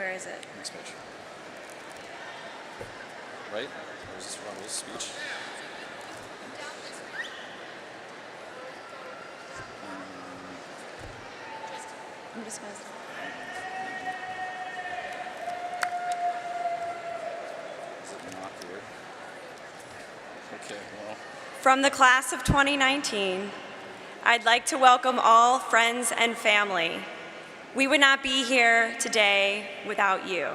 Where is it? Next page. Right? Or is this Raul's speech? I'm just going to... Is it not here? Okay, well. From the class of 2019, I'd like to welcome all friends and family. We would not be here today without you.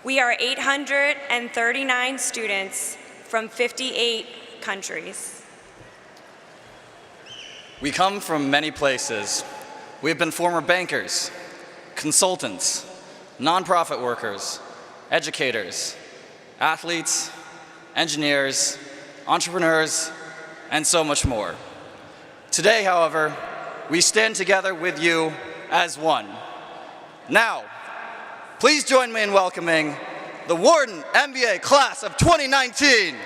We are 839 students from 58 countries. We come from many places. We have been former bankers, consultants, nonprofit workers, educators, athletes, engineers, entrepreneurs, and so much more. Today, however, we stand together with you as one. Now, please join me in welcoming the Wharton MBA class of 2019.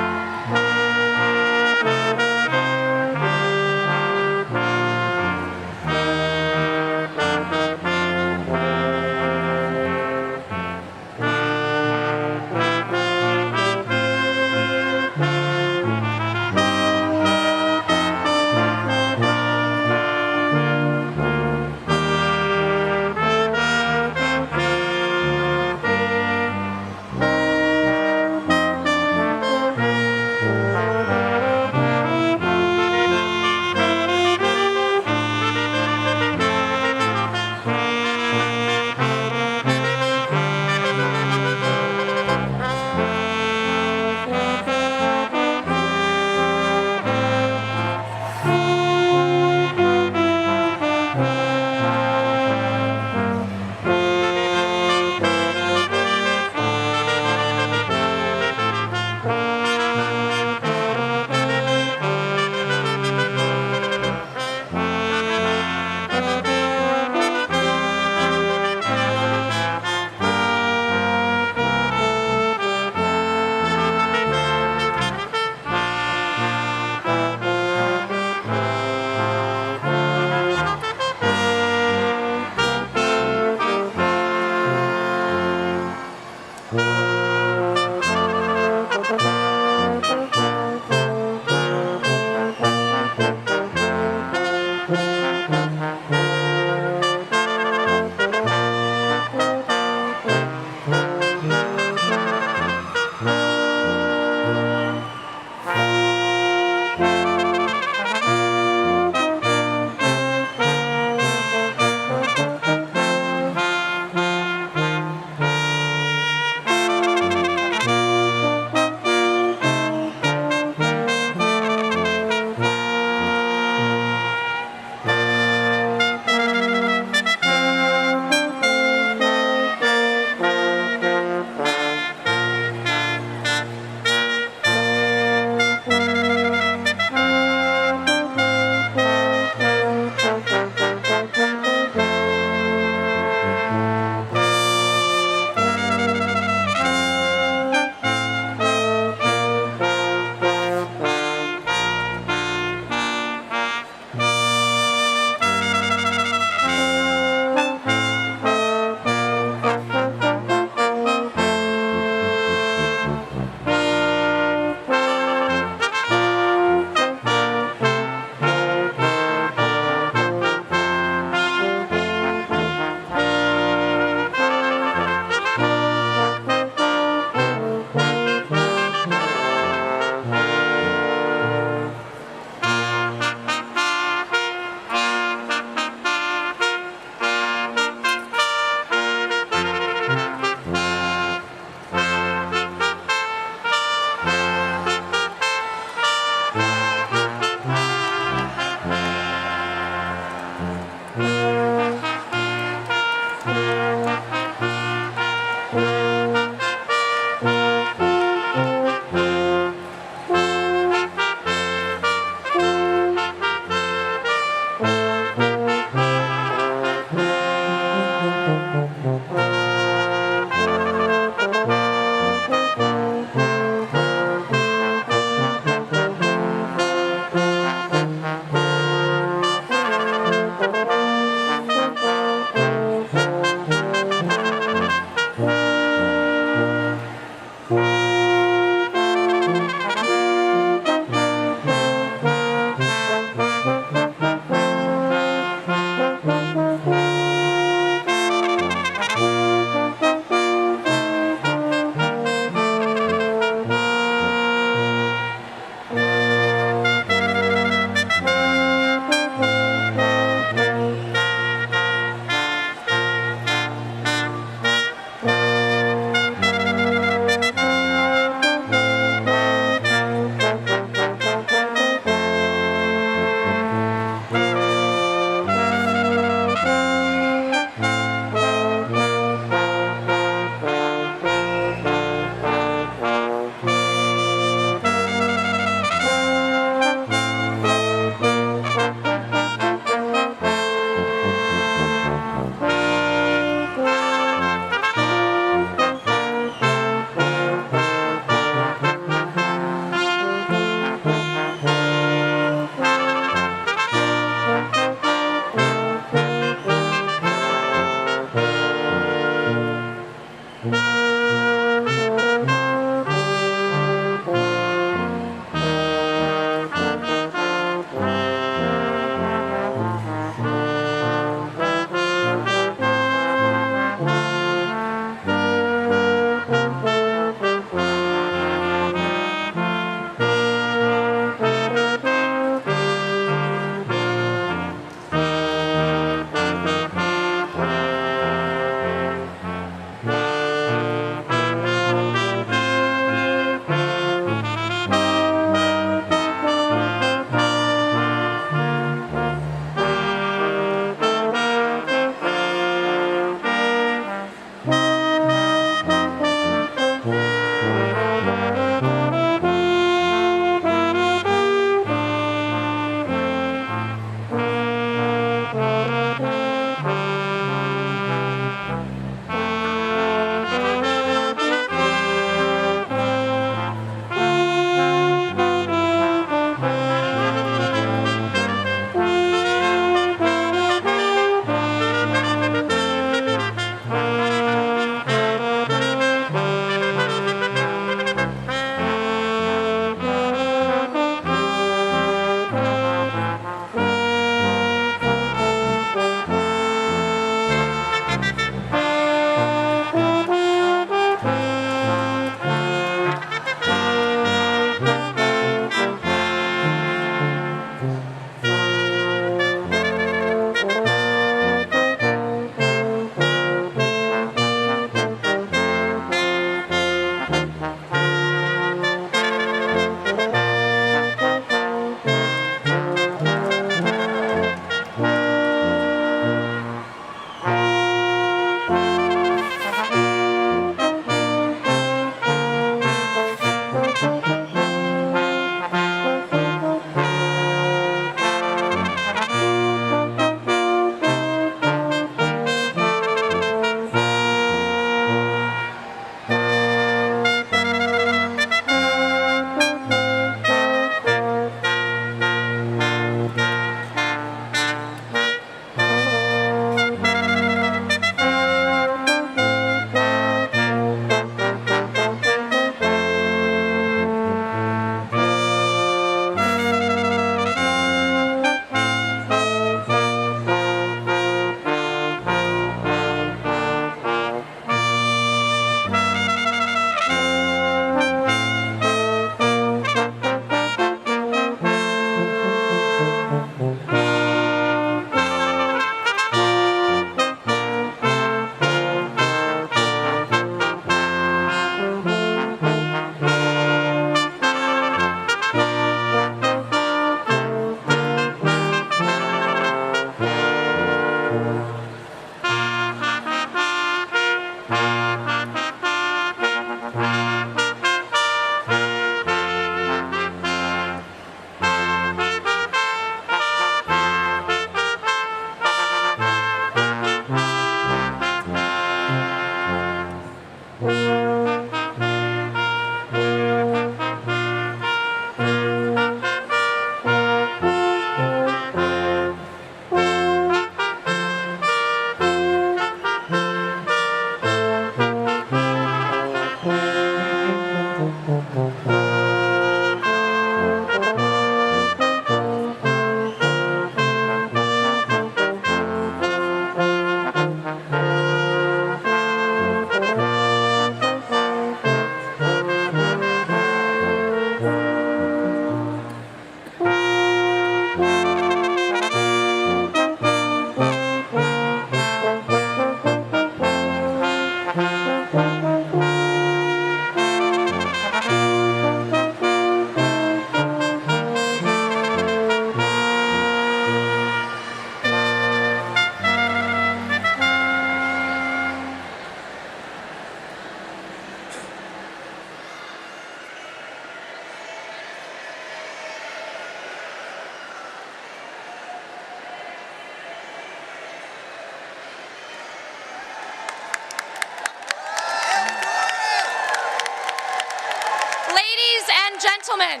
gentlemen,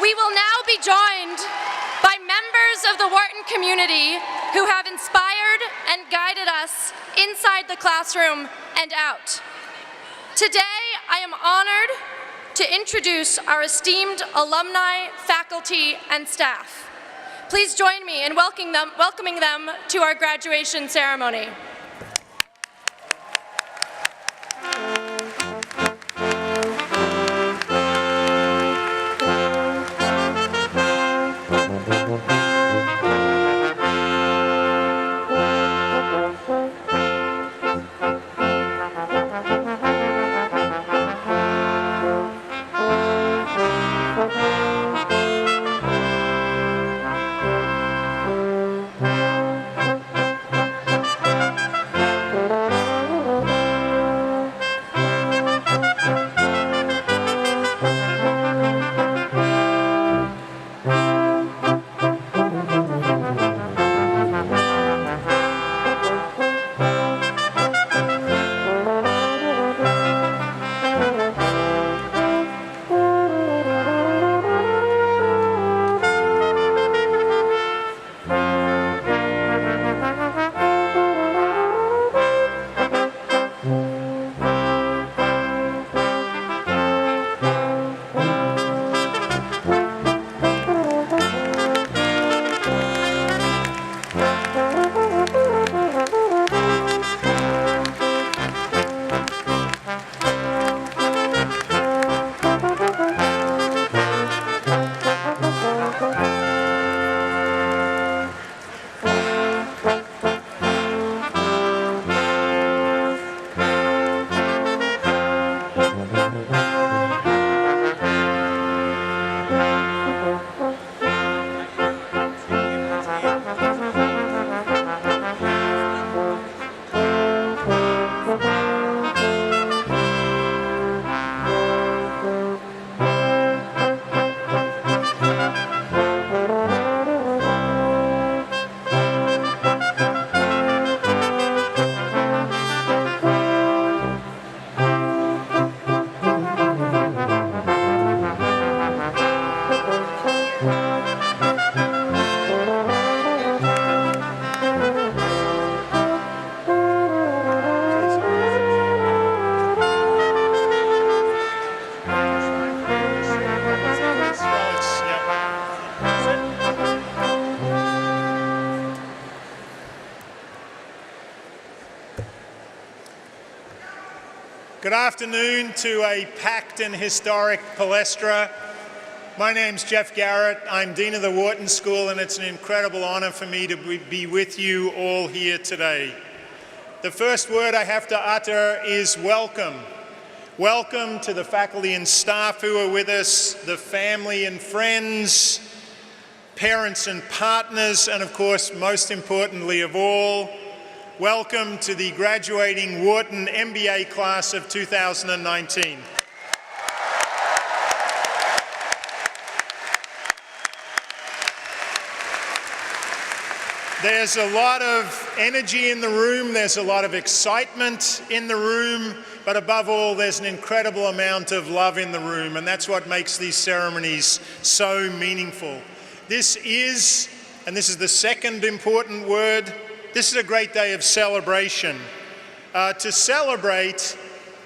we will now be joined by members of the Wharton community who have inspired and guided us inside the classroom and out. Today, I am honored to introduce our esteemed alumni, faculty, and staff. Please join me in welcoming them to our graduation ceremony. Good afternoon to a packed and historic palestra. My name's Jeff Garrett. I'm Dean of the Wharton School, and it's an incredible honor for me to be with you all here today. The first word I have to utter is welcome. Welcome to the faculty and staff who are with us, the family and friends, parents and partners, and of course, most importantly of all, welcome to the graduating Wharton MBA class of 2019. There's a lot of energy in the room, there's a lot of excitement in the room, but above all, there's an incredible amount of love in the room, and that's what makes these ceremonies so meaningful. This is, and this is the second important word, this is a great day of celebration. To celebrate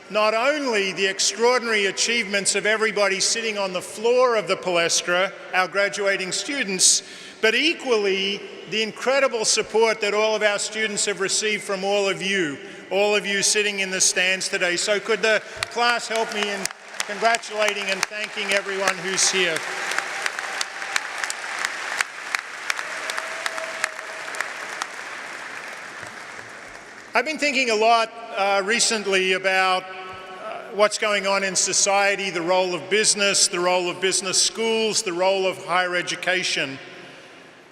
not only the extraordinary achievements of everybody sitting on the floor of the palestra, our graduating students, but equally the incredible support that all of our students have received from all of you sitting in the stands today. So could the class help me in congratulating and thanking everyone who's here. I've been thinking a lot recently about what's going on in society, the role of business schools, the role of higher education.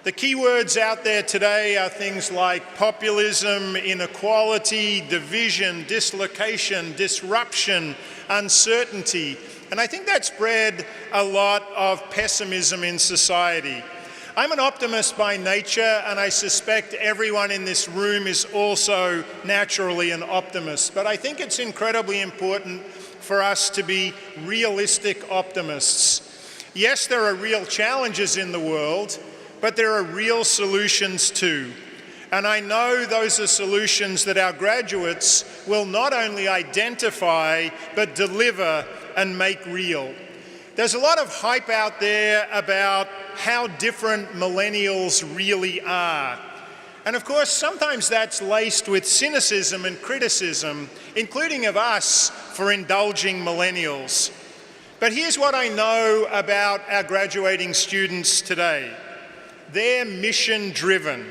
The key words out there today are things like populism, inequality, division, dislocation, disruption, uncertainty. And I think that's bred a lot of pessimism in society. I'm an optimist by nature, and I suspect everyone in this room is also naturally an optimist. But I think it's incredibly important for us to be realistic optimists. Yes, there are real challenges in the world, but there are real solutions too. And I know those are solutions that our graduates will not only identify, but deliver and make real. There's a lot of hype out there about how different millennials really are. And of course, sometimes that's laced with cynicism and criticism, including of us for indulging millennials. But here's what I know about our graduating students today. They're mission-driven.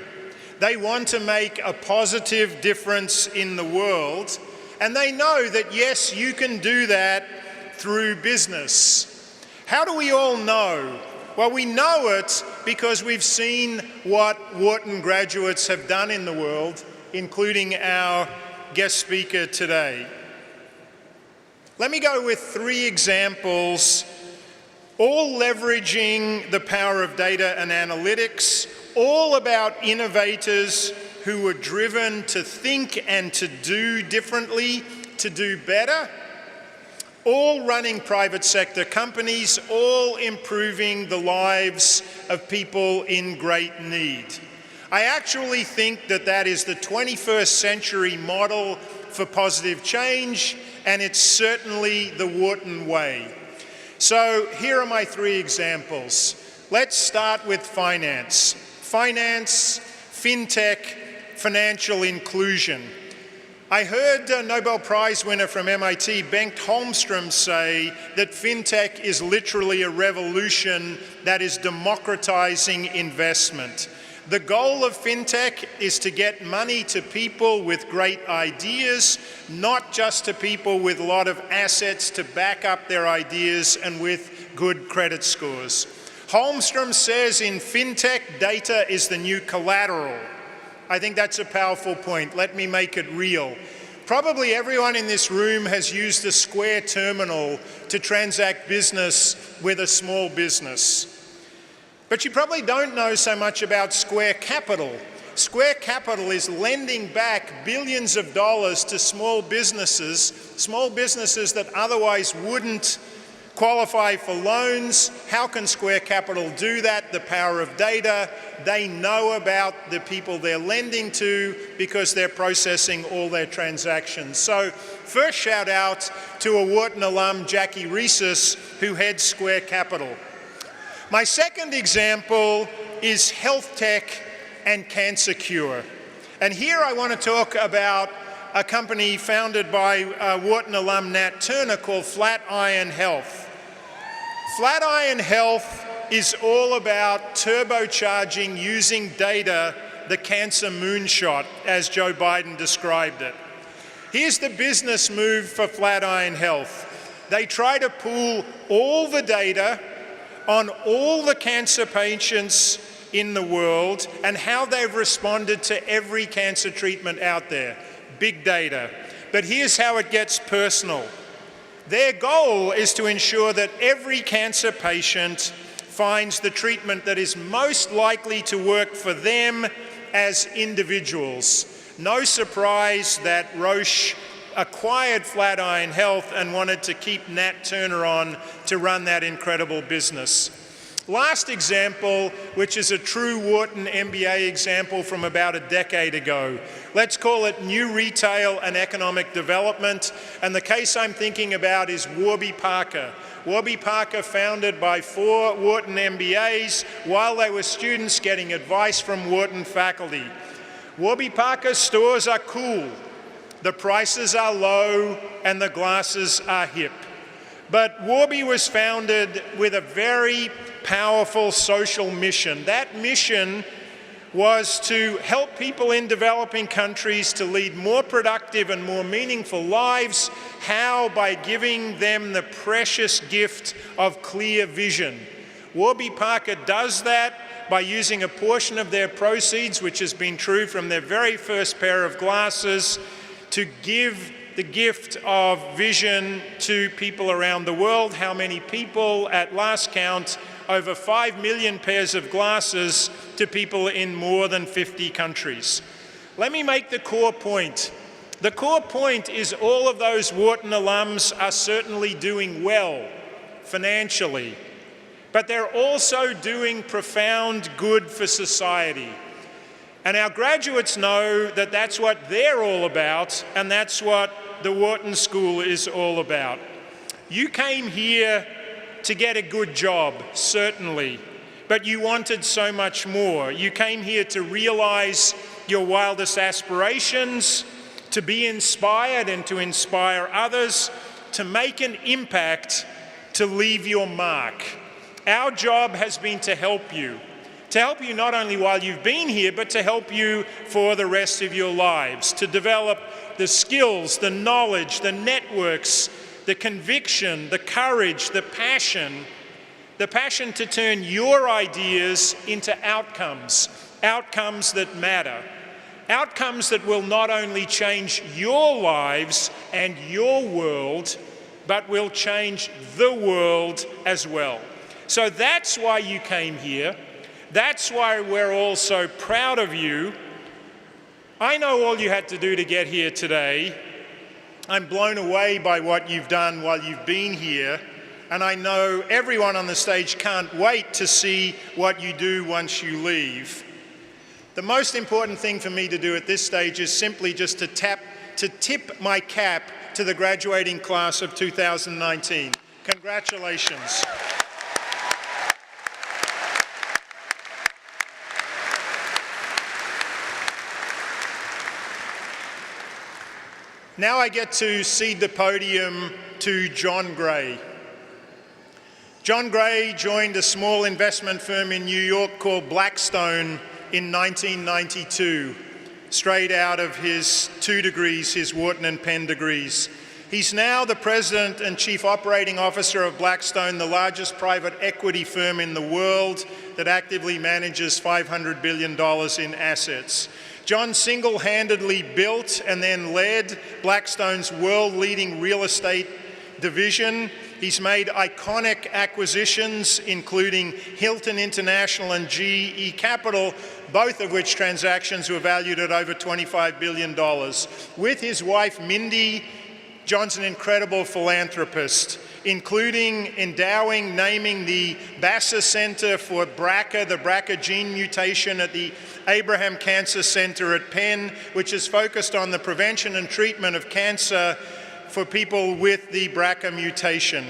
They want to make a positive difference in the world, and they know that, yes, you can do that through business. How do we all know? Well, we know it because we've seen what Wharton graduates have done in the world, including our guest speaker today. Let me go with 3 examples, all leveraging the power of data and analytics, all about innovators who were driven to think and to do differently, to do better, all running private sector companies, all improving the lives of people in great need. I actually think that that is the 21st century model for positive change, and it's certainly the Wharton way. So here are my 3 examples. Let's start with finance. Finance, fintech, financial inclusion. I heard Nobel Prize winner from MIT, Bengt Holmström, say that fintech is literally a revolution that is democratizing investment. The goal of fintech is to get money to people with great ideas, not just to people with a lot of assets to back up their ideas and with good credit scores. Holmström says in fintech, data is the new collateral. I think that's a powerful point. Let me make it real. Probably everyone in this room has used a Square terminal to transact business with a small business. But you probably don't know so much about Square Capital. Square Capital is lending back billions of dollars to small businesses that otherwise wouldn't qualify for loans. How can Square Capital do that? The power of data. They know about the people they're lending to because they're processing all their transactions. So first shout out to a Wharton alum, Jackie Reeses, who heads Square Capital. My second example is health tech and cancer cure. And here I want to talk about a company founded by Wharton alum Nat Turner called Flatiron Health. Flatiron Health is all about turbocharging, using data, the cancer moonshot, as Joe Biden described it. Here's the business move for Flatiron Health. They try to pool all the data on all the cancer patients in the world and how they've responded to every cancer treatment out there. Big data. But here's how it gets personal. Their goal is to ensure that every cancer patient finds the treatment that is most likely to work for them as individuals. No surprise that Roche acquired Flatiron Health and wanted to keep Nat Turner on to run that incredible business. Last example, which is a true Wharton MBA example from about a decade ago. Let's call it new retail and economic development. And the case I'm thinking about is Warby Parker. Warby Parker, founded by 4 Wharton MBAs while they were students getting advice from Wharton faculty. Warby Parker stores are cool, the prices are low, and the glasses are hip. But Warby was founded with a very powerful social mission. That mission was to help people in developing countries to lead more productive and more meaningful lives. How? By giving them the precious gift of clear vision. Warby Parker does that by using a portion of their proceeds, which has been true from their very first pair of glasses, to give the gift of vision to people around the world. How many people? At last count, over 5 million pairs of glasses to people in more than 50 countries. Let me make the core point. The core point is all of those Wharton alums are certainly doing well financially, but they're also doing profound good for society. And our graduates know that that's what they're all about, and that's what the Wharton School is all about. You came here to get a good job, certainly, but you wanted so much more. You came here to realize your wildest aspirations, to be inspired and to inspire others, to make an impact, to leave your mark. Our job has been to help you not only while you've been here, but to help you for the rest of your lives, to develop the skills, the knowledge, the networks, the conviction, the courage, the passion to turn your ideas into outcomes that matter. Outcomes that will not only change your lives and your world, but will change the world as well. So that's why you came here. That's why we're all so proud of you. I know all you had to do to get here today. I'm blown away by what you've done while you've been here, and I know everyone on the stage can't wait to see what you do once you leave. The most important thing for me to do at this stage is simply just to tip my cap to the graduating class of 2019. Congratulations. Now I get to cede the podium to John Gray. John Gray joined a small investment firm in New York called Blackstone in 1992, straight out of his 2 degrees, his Wharton and Penn degrees. He's now the president and chief operating officer of Blackstone, the largest private equity firm in the world that actively manages $500 billion in assets. John single-handedly built and then led Blackstone's world-leading real estate division. He's made iconic acquisitions, including Hilton International and GE Capital, both of which transactions were valued at over $25 billion. With his wife, Mindy, John's an incredible philanthropist, including endowing, naming the Basser Center for BRCA, the BRCA gene mutation at the Abraham Cancer Center at Penn, which is focused on the prevention and treatment of cancer for people with the BRCA mutation.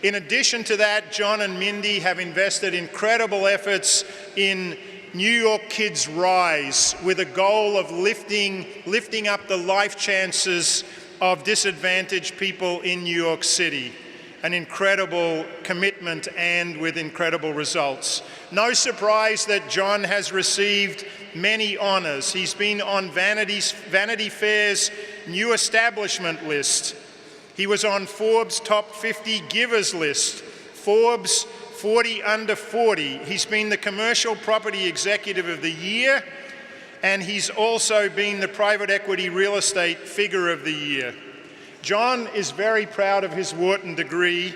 In addition to that, John and Mindy have invested incredible efforts in New York Kids Rise with a goal of lifting up the life chances of disadvantaged people in New York City. An incredible commitment and with incredible results. No surprise that John has received many honors. He's been on Vanity Fair's new establishment list. He was on Forbes' top 50 givers list, Forbes 40 under 40. He's been the commercial property executive of the year, and he's also been the private equity real estate figure of the year. John is very proud of his Wharton degree.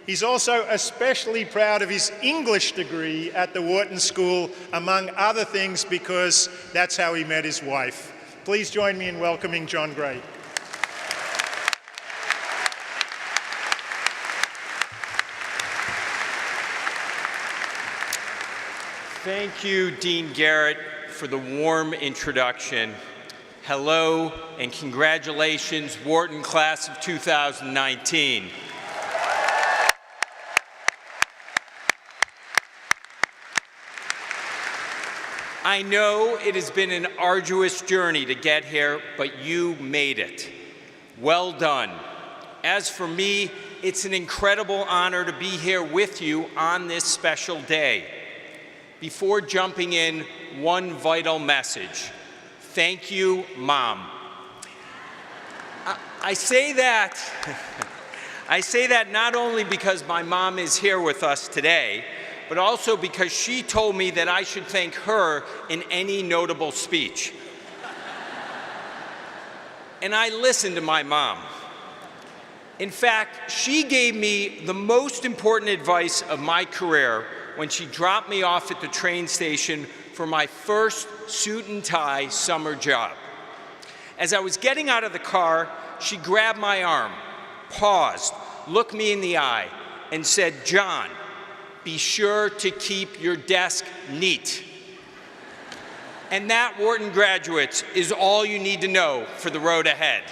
He's also especially proud of his English degree at the Wharton School, among other things, because that's how he met his wife. Please join me in welcoming John Gray. Thank you, Dean Garrett, for the warm introduction. Hello and congratulations, Wharton Class of 2019. I know it has been an arduous journey to get here, but you made it. Well done. As for me, it's an incredible honor to be here with you on this special day. Before jumping in, one vital message. Thank you, Mom. I say that not only because my mom is here with us today, but also because she told me that I should thank her in any notable speech. And I listened to my mom. In fact, she gave me the most important advice of my career when she dropped me off at the train station for my first suit and tie summer job. As I was getting out of the car, she grabbed my arm, paused, looked me in the eye, and said, "John, be sure to keep your desk neat." And that, Wharton graduates, is all you need to know for the road ahead.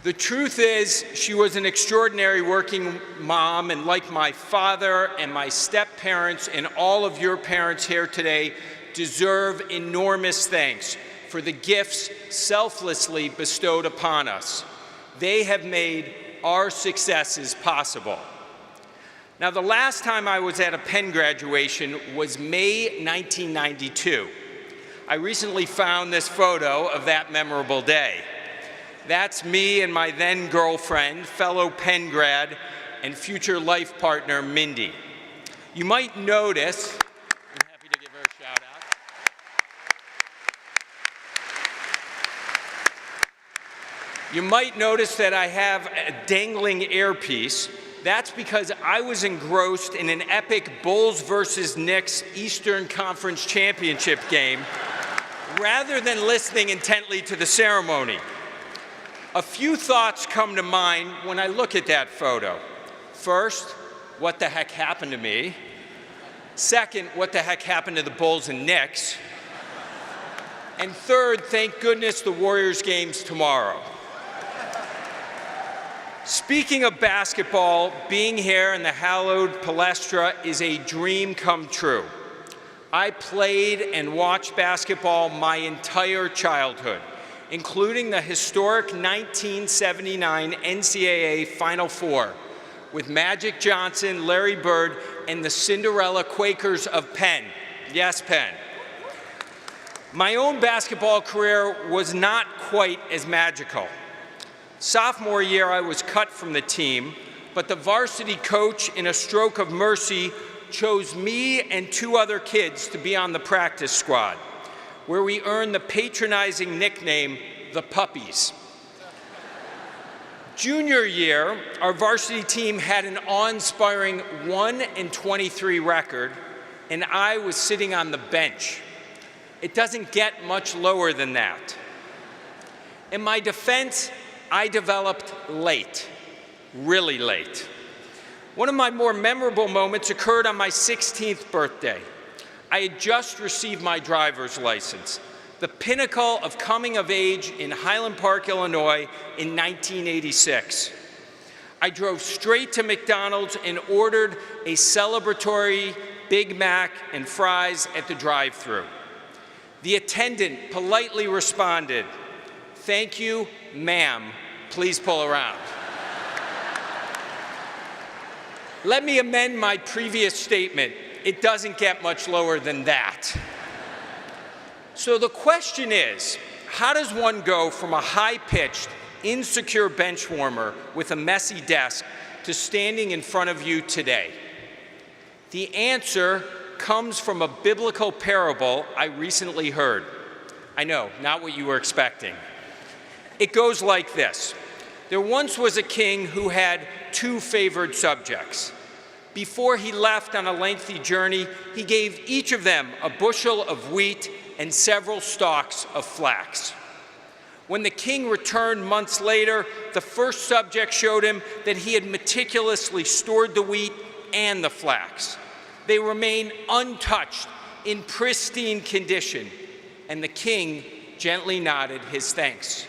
The truth is, she was an extraordinary working mom, and like my father and my step-parents and all of your parents here today, deserve enormous thanks for the gifts selflessly bestowed upon us. They have made our successes possible. Now, the last time I was at a Penn graduation was May 1992. I recently found this photo of that memorable day. That's me and my then girlfriend, fellow Penn grad, and future life partner, Mindy. You might notice, I'm happy to give her a shout out. You might notice that I have a dangling earpiece. That's because I was engrossed in an epic Bulls versus Knicks Eastern Conference Championship game rather than listening intently to the ceremony. A few thoughts come to mind when I look at that photo. First, what the heck happened to me? Second, what the heck happened to the Bulls and Knicks? And third, thank goodness the Warriors game's tomorrow. Speaking of basketball, being here in the hallowed Palestra is a dream come true. I played and watched basketball my entire childhood, including the historic 1979 NCAA Final Four with Magic Johnson, Larry Bird, and the Cinderella Quakers of Penn. Yes, Penn. My own basketball career was not quite as magical. Sophomore year, I was cut from the team, but the varsity coach, in a stroke of mercy, chose me and two other kids to be on the practice squad, where we earned the patronizing nickname, the Puppies. Junior year, our varsity team had an awe-inspiring 1-23 record, and I was sitting on the bench. It doesn't get much lower than that. In my defense, I developed late, really late. One of my more memorable moments occurred on my 16th birthday. I had just received my driver's license, the pinnacle of coming of age in Highland Park, Illinois in 1986. I drove straight to McDonald's and ordered a celebratory Big Mac and fries at the drive-thru. The attendant politely responded, "Thank you, ma'am, please pull around." Let me amend my previous statement. It doesn't get much lower than that. So the question is, how does one go from a high-pitched, insecure bench warmer with a messy desk to standing in front of you today? The answer comes from a biblical parable I recently heard. I know, not what you were expecting. It goes like this. There once was a king who had two favored subjects. Before he left on a lengthy journey, he gave each of them a bushel of wheat and several stalks of flax. When the king returned months later, the first subject showed him that he had meticulously stored the wheat and the flax. They remained untouched, in pristine condition, and the king gently nodded his thanks.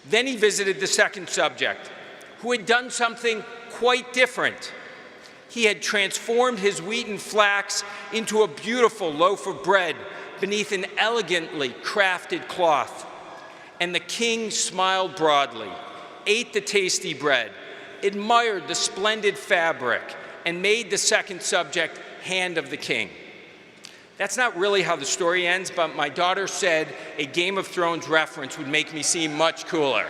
Then he visited the second subject, who had done something quite different. He had transformed his wheat and flax into a beautiful loaf of bread beneath an elegantly crafted cloth. And the king smiled broadly, ate the tasty bread, admired the splendid fabric, and made the second subject hand of the king. That's not really how the story ends, but my daughter said a Game of Thrones reference would make me seem much cooler.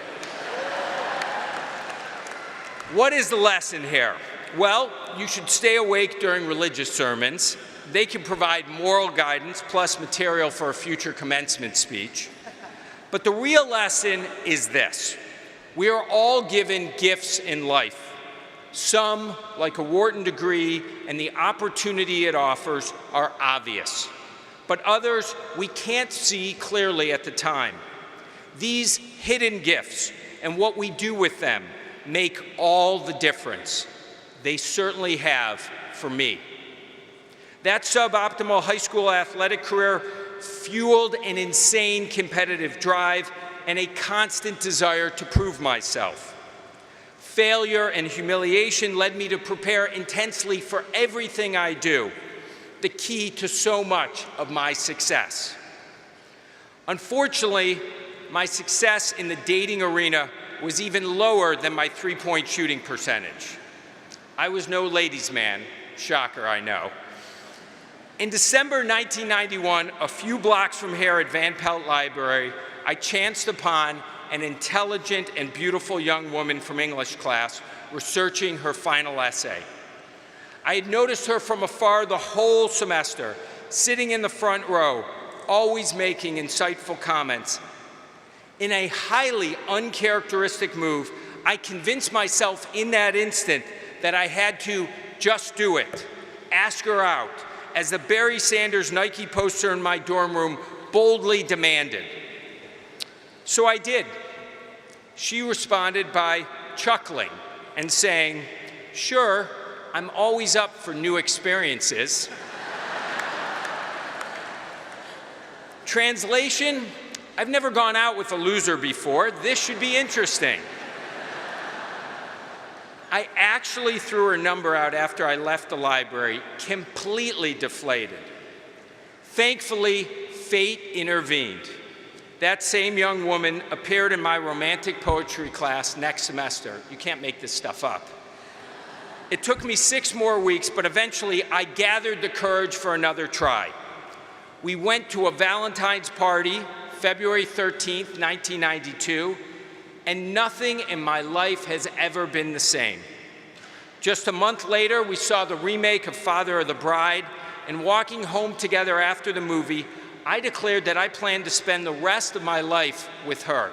What is the lesson here? Well, you should stay awake during religious sermons. They can provide moral guidance plus material for a future commencement speech. But the real lesson is this. We are all given gifts in life. Some, like a Wharton degree and the opportunity it offers, are obvious. but others we can't see clearly at the time. These hidden gifts and what we do with them make all the difference. They certainly have for me. That suboptimal high school athletic career fueled an insane competitive drive and a constant desire to prove myself. Failure and humiliation led me to prepare intensely for everything I do, the key to so much of my success. Unfortunately, my success in the dating arena was even lower than my three-point shooting percentage. I was no ladies' man. Shocker, I know. In December 1991, a few blocks from here at Van Pelt Library, I chanced upon an intelligent and beautiful young woman from English class researching her final essay. I had noticed her from afar the whole semester, sitting in the front row, always making insightful comments. In a highly uncharacteristic move, I convinced myself in that instant that I had to just do it, ask her out, as the Barry Sanders Nike poster in my dorm room boldly demanded. So I did. She responded by chuckling and saying, "Sure, I'm always up for new experiences." Translation, I've never gone out with a loser before. This should be interesting. I actually threw her number out after I left the library, completely deflated. Thankfully, fate intervened. That same young woman appeared in my romantic poetry class next semester. You can't make this stuff up. It took me 6 more weeks, but eventually I gathered the courage for another try. We went to a Valentine's party, February 13th, 1992, and nothing in my life has ever been the same. Just a month later, we saw the remake of Father of the Bride, and walking home together after the movie, I declared that I planned to spend the rest of my life with her.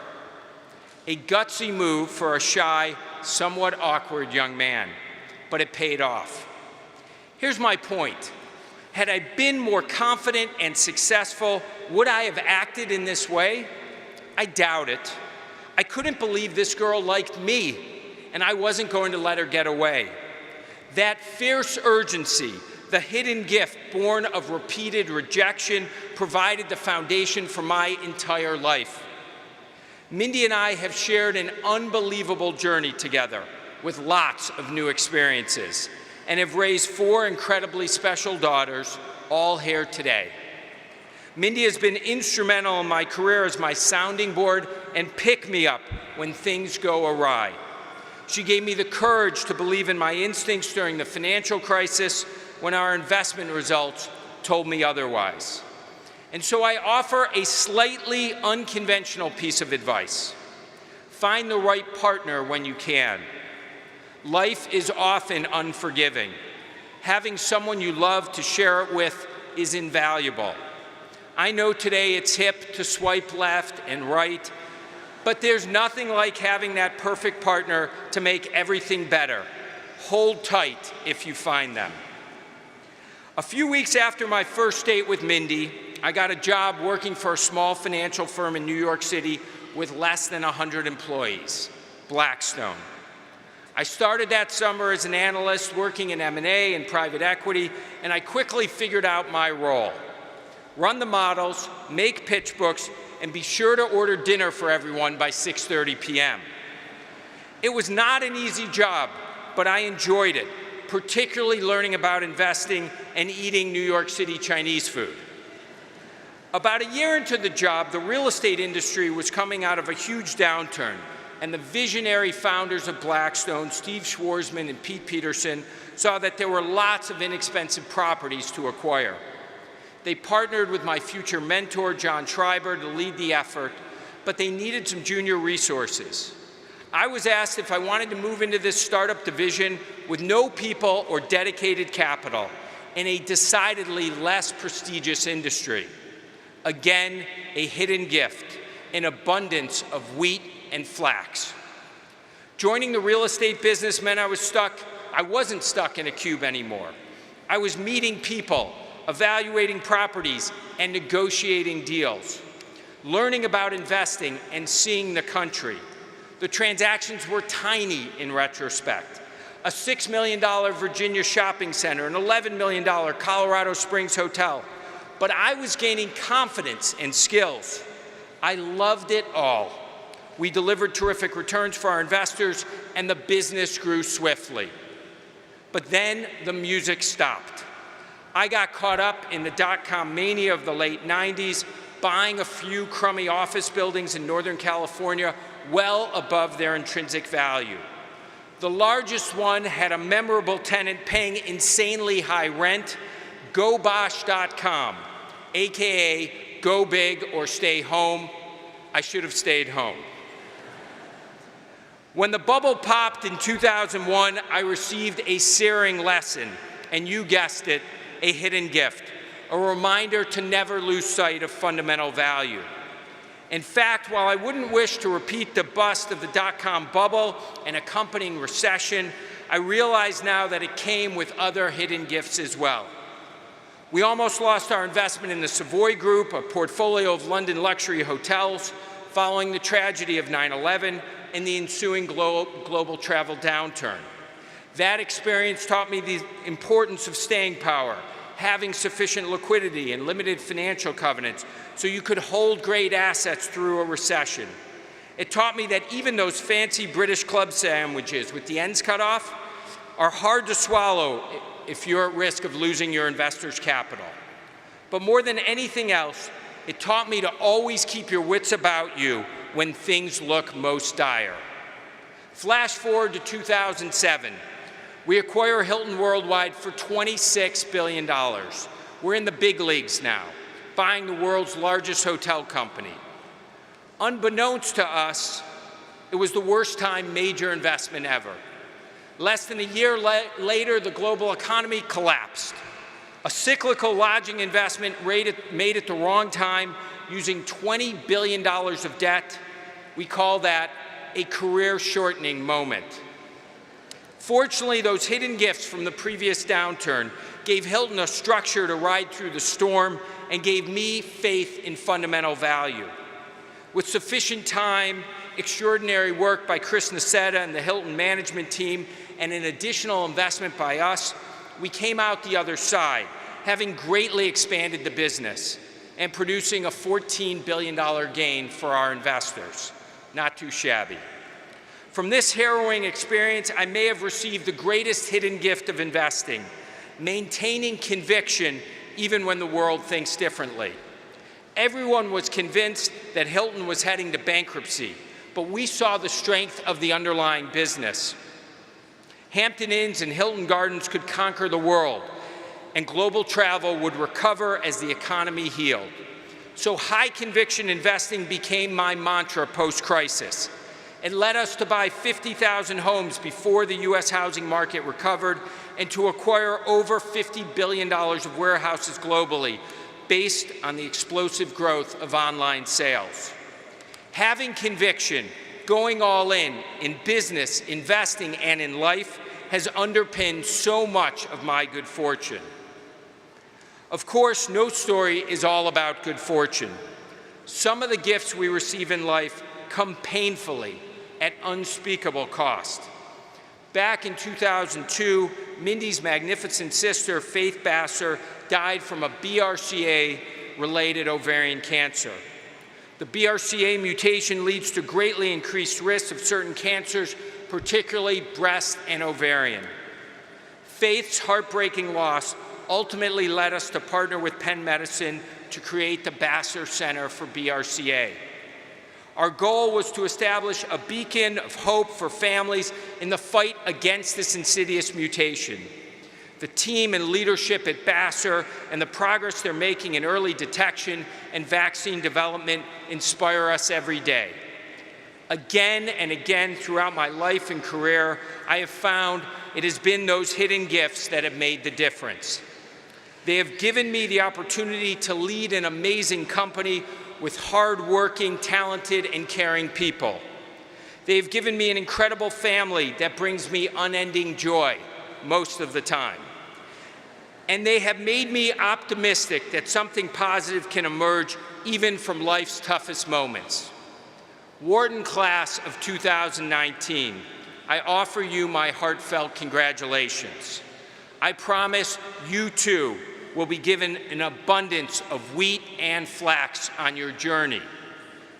A gutsy move for a shy, somewhat awkward young man, but it paid off. Here's my point. Had I been more confident and successful, would I have acted in this way? I doubt it. I couldn't believe this girl liked me, and I wasn't going to let her get away. That fierce urgency, the hidden gift born of repeated rejection, provided the foundation for my entire life. Mindy and I have shared an unbelievable journey together with lots of new experiences and have raised 4 incredibly special daughters, all here today. Mindy has been instrumental in my career as my sounding board and pick-me-up when things go awry. She gave me the courage to believe in my instincts during the financial crisis when our investment results told me otherwise. And so I offer a slightly unconventional piece of advice. Find the right partner when you can. Life is often unforgiving. Having someone you love to share it with is invaluable. I know today it's hip to swipe left and right, but there's nothing like having that perfect partner to make everything better. Hold tight if you find them. A few weeks after my first date with Mindy, I got a job working for a small financial firm in New York City with less than 100 employees, Blackstone. I started that summer as an analyst working in M&A and private equity, and I quickly figured out my role. Run the models, make pitch books, and be sure to order dinner for everyone by 6:30 p.m. It was not an easy job, but I enjoyed it, particularly learning about investing and eating New York City Chinese food. About a year into the job, the real estate industry was coming out of a huge downturn, and the visionary founders of Blackstone, Steve Schwarzman and Pete Peterson, saw that there were lots of inexpensive properties to acquire. They partnered with my future mentor, John Schreiber, to lead the effort, but they needed some junior resources. I was asked if I wanted to move into this startup division with no people or dedicated capital in a decidedly less prestigious industry. Again, a hidden gift, an abundance of wheat and flax. Joining the real estate business meant I wasn't stuck in a cube anymore. I was meeting people, evaluating properties, and negotiating deals. Learning about investing and seeing the country. The transactions were tiny in retrospect. A $6 million Virginia shopping center, an $11 million Colorado Springs hotel. But I was gaining confidence and skills. I loved it all. We delivered terrific returns for our investors, and the business grew swiftly. But then the music stopped. I got caught up in the dot-com mania of the late 90s, buying a few crummy office buildings in Northern California well above their intrinsic value. The largest one had a memorable tenant paying insanely high rent, GoBosh.com, AKA go big or stay home. I should have stayed home. When the bubble popped in 2001, I received a searing lesson, and you guessed it, a hidden gift, a reminder to never lose sight of fundamental value. In fact, while I wouldn't wish to repeat the bust of the dot-com bubble and accompanying recession, I realize now that it came with other hidden gifts as well. We almost lost our investment in the Savoy Group, a portfolio of London luxury hotels, following the tragedy of 9/11 and the ensuing global travel downturn. That experience taught me the importance of staying power, having sufficient liquidity and limited financial covenants so you could hold great assets through a recession. It taught me that even those fancy British club sandwiches with the ends cut off are hard to swallow if you're at risk of losing your investors' capital. But more than anything else, it taught me to always keep your wits about you when things look most dire. Flash forward to 2007. We acquire Hilton Worldwide for $26 billion. We're in the big leagues now, buying the world's largest hotel company. Unbeknownst to us, it was the worst time major investment ever. Less than a year later, the global economy collapsed. A cyclical lodging investment made at the wrong time, using $20 billion of debt. We call that a career-shortening moment. Fortunately, those hidden gifts from the previous downturn gave Hilton a structure to ride through the storm and gave me faith in fundamental value. With sufficient time, extraordinary work by Chris Nassetta and the Hilton management team, and an additional investment by us, we came out the other side, having greatly expanded the business and producing a $14 billion gain for our investors. Not too shabby. From this harrowing experience, I may have received the greatest hidden gift of investing, maintaining conviction even when the world thinks differently. Everyone was convinced that Hilton was heading to bankruptcy, but we saw the strength of the underlying business. Hampton Inns and Hilton Gardens could conquer the world, and global travel would recover as the economy healed. So high conviction investing became my mantra post-crisis. It led us to buy 50,000 homes before the U.S. housing market recovered and to acquire over $50 billion of warehouses globally based on the explosive growth of online sales. Having conviction, going all in business, investing, and in life has underpinned so much of my good fortune. Of course, no story is all about good fortune. Some of the gifts we receive in life come painfully at unspeakable cost. Back in 2002, Mindy's magnificent sister, Faith Basser, died from a BRCA-related ovarian cancer. The BRCA mutation leads to greatly increased risks of certain cancers, particularly breast and ovarian. Faith's heartbreaking loss ultimately led us to partner with Penn Medicine to create the Basser Center for BRCA. Our goal was to establish a beacon of hope for families in the fight against this insidious mutation. The team and leadership at Basser and the progress they're making in early detection and vaccine development inspire us every day. Again and again throughout my life and career, I have found it has been those hidden gifts that have made the difference. They have given me the opportunity to lead an amazing company with hard-working, talented, and caring people. They've given me an incredible family that brings me unending joy most of the time. and they have made me optimistic that something positive can emerge even from life's toughest moments. Wharton class of 2019, I offer you my heartfelt congratulations. I promise you too will be given an abundance of wheat and flax on your journey.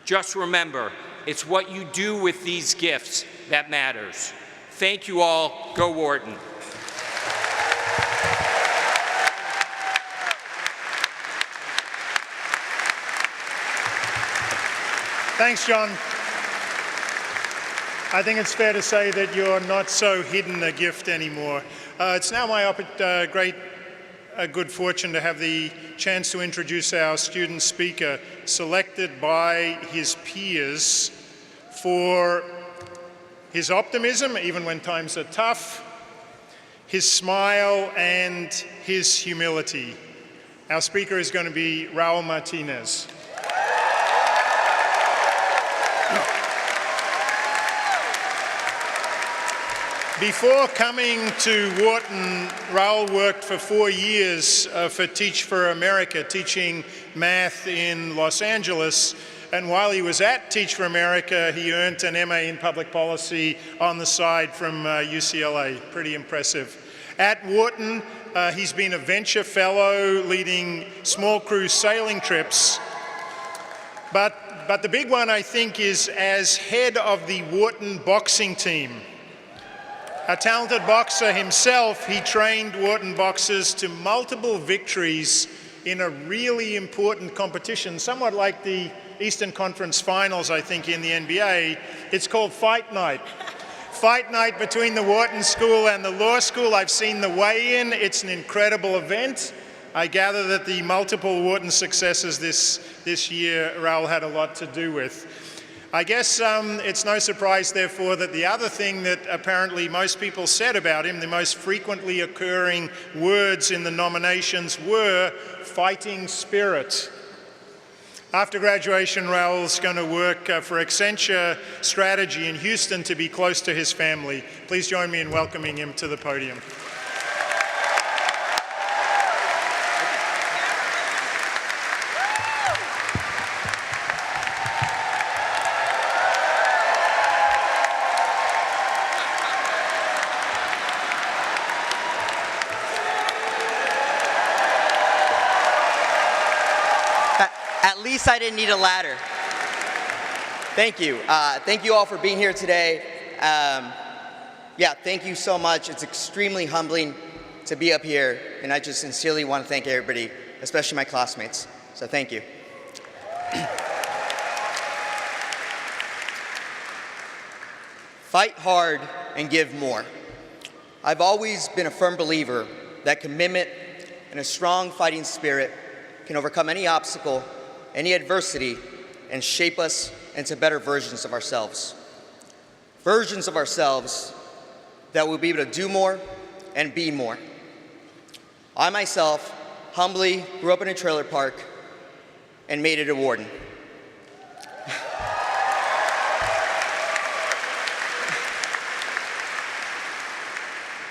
Just remember, it's what you do with these gifts that matters. Thank you all. Go Wharton. Thanks, John. I think it's fair to say that you're not so hidden a gift anymore. It's now my good fortune to have the chance to introduce our student speaker, selected by his peers for his optimism, even when times are tough, his smile, and his humility. Our speaker is going to be Raul Martinez. Before coming to Wharton, Raul worked for 4 years for Teach for America, teaching math in Los Angeles. And while he was at Teach for America, he earned an MA in public policy on the side from UCLA. Pretty impressive. At Wharton, he's been a venture fellow leading small cruise sailing trips. But the big one, I think, is as head of the Wharton boxing team. A talented boxer himself, he trained Wharton boxers to multiple victories in a really important competition, somewhat like the Eastern Conference Finals, I think, in the NBA. It's called Fight Night. Fight Night between the Wharton School and the law school. I've seen the weigh-in. It's an incredible event. I gather that the multiple Wharton successes this year, Raul had a lot to do with. I guess it's no surprise, therefore, that the other thing that apparently most people said about him, the most frequently occurring words in the nominations were fighting spirit. After graduation, Raul's going to work for Accenture Strategy in Houston to be close to his family. Please join me in welcoming him to the podium. At least I didn't need a ladder. Thank you. Thank you all for being here today. Thank you so much. It's extremely humbling to be up here, and I just sincerely want to thank everybody, especially my classmates. So thank you. Fight hard and give more. I've always been a firm believer that commitment and a strong fighting spirit can overcome any obstacle, any adversity, and shape us into better versions of ourselves. Versions of ourselves that will be able to do more and be more. I myself humbly grew up in a trailer park and made it to Wharton.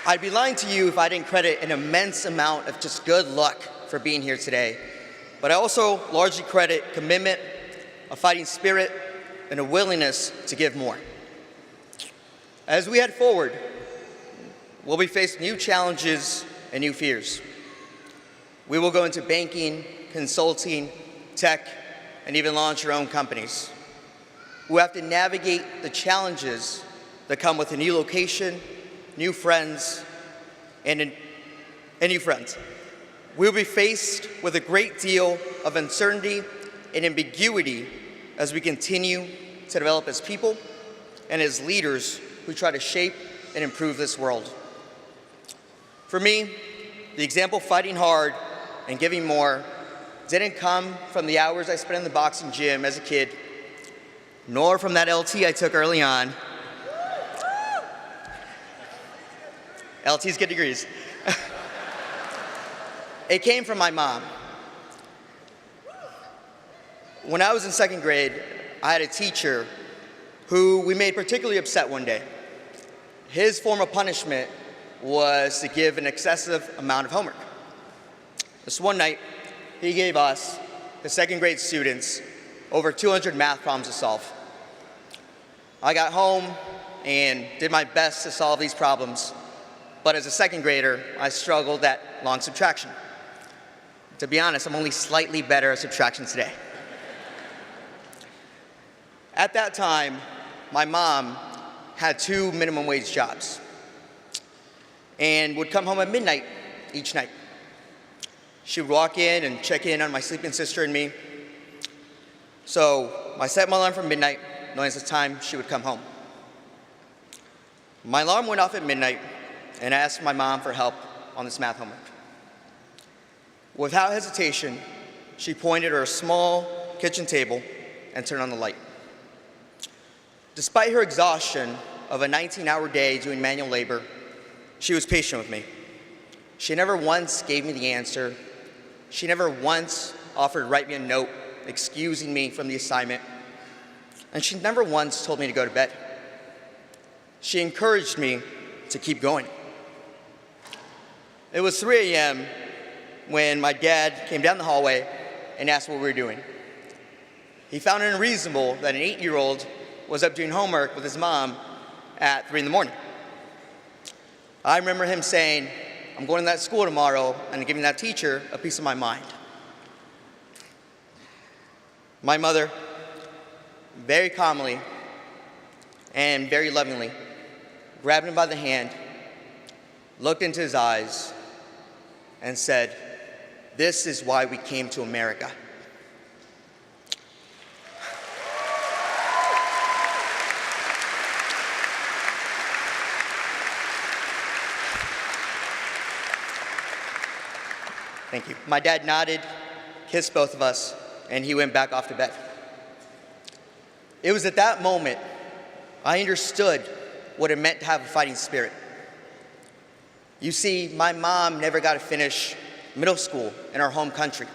I'd be lying to you if I didn't credit an immense amount of just good luck for being here today. But I also largely credit commitment, a fighting spirit, and a willingness to give more. As we head forward, we'll be faced new challenges and new fears. We will go into banking, consulting, tech, and even launch our own companies. We'll have to navigate the challenges that come with a new location, new friends, and new friends. We'll be faced with a great deal of uncertainty and ambiguity as we continue to develop as people and as leaders who try to shape and improve this world. For me, the example of fighting hard and giving more didn't come from the hours I spent in the boxing gym as a kid, nor from that LT I took early on. LTs get degrees. It came from my mom. When I was in second grade, I had a teacher who we made particularly upset one day. His form of punishment was to give an excessive amount of homework. This one night, he gave us, the second grade students, over 200 math problems to solve. I got home and did my best to solve these problems, but as a second grader, I struggled at long subtraction. To be honest, I'm only slightly better at subtraction today. At that time, my mom had 2 minimum wage jobs and would come home at midnight each night. She would walk in and check in on my sleeping sister and me. So I set my alarm for midnight, knowing it's the time she would come home. My alarm went off at midnight, and I asked my mom for help on this math homework. Without hesitation, she pointed to her small kitchen table and turned on the light. Despite her exhaustion of a 19-hour day doing manual labor, she was patient with me. She never once gave me the answer. She never once offered to write me a note excusing me from the assignment. And she never once told me to go to bed. She encouraged me to keep going. It was 3 a.m. when my dad came down the hallway and asked what we were doing. He found it unreasonable that an 8-year-old was up doing homework with his mom at 3 in the morning. I remember him saying, "I'm going to that school tomorrow and giving that teacher a piece of my mind." My mother, very calmly and very lovingly, grabbed him by the hand, looked into his eyes, and said, "This is why we came to America." Thank you. My dad nodded, kissed both of us, and he went back off to bed. It was at that moment I understood what it meant to have a fighting spirit. You see, my mom never got to finish middle school in our home country,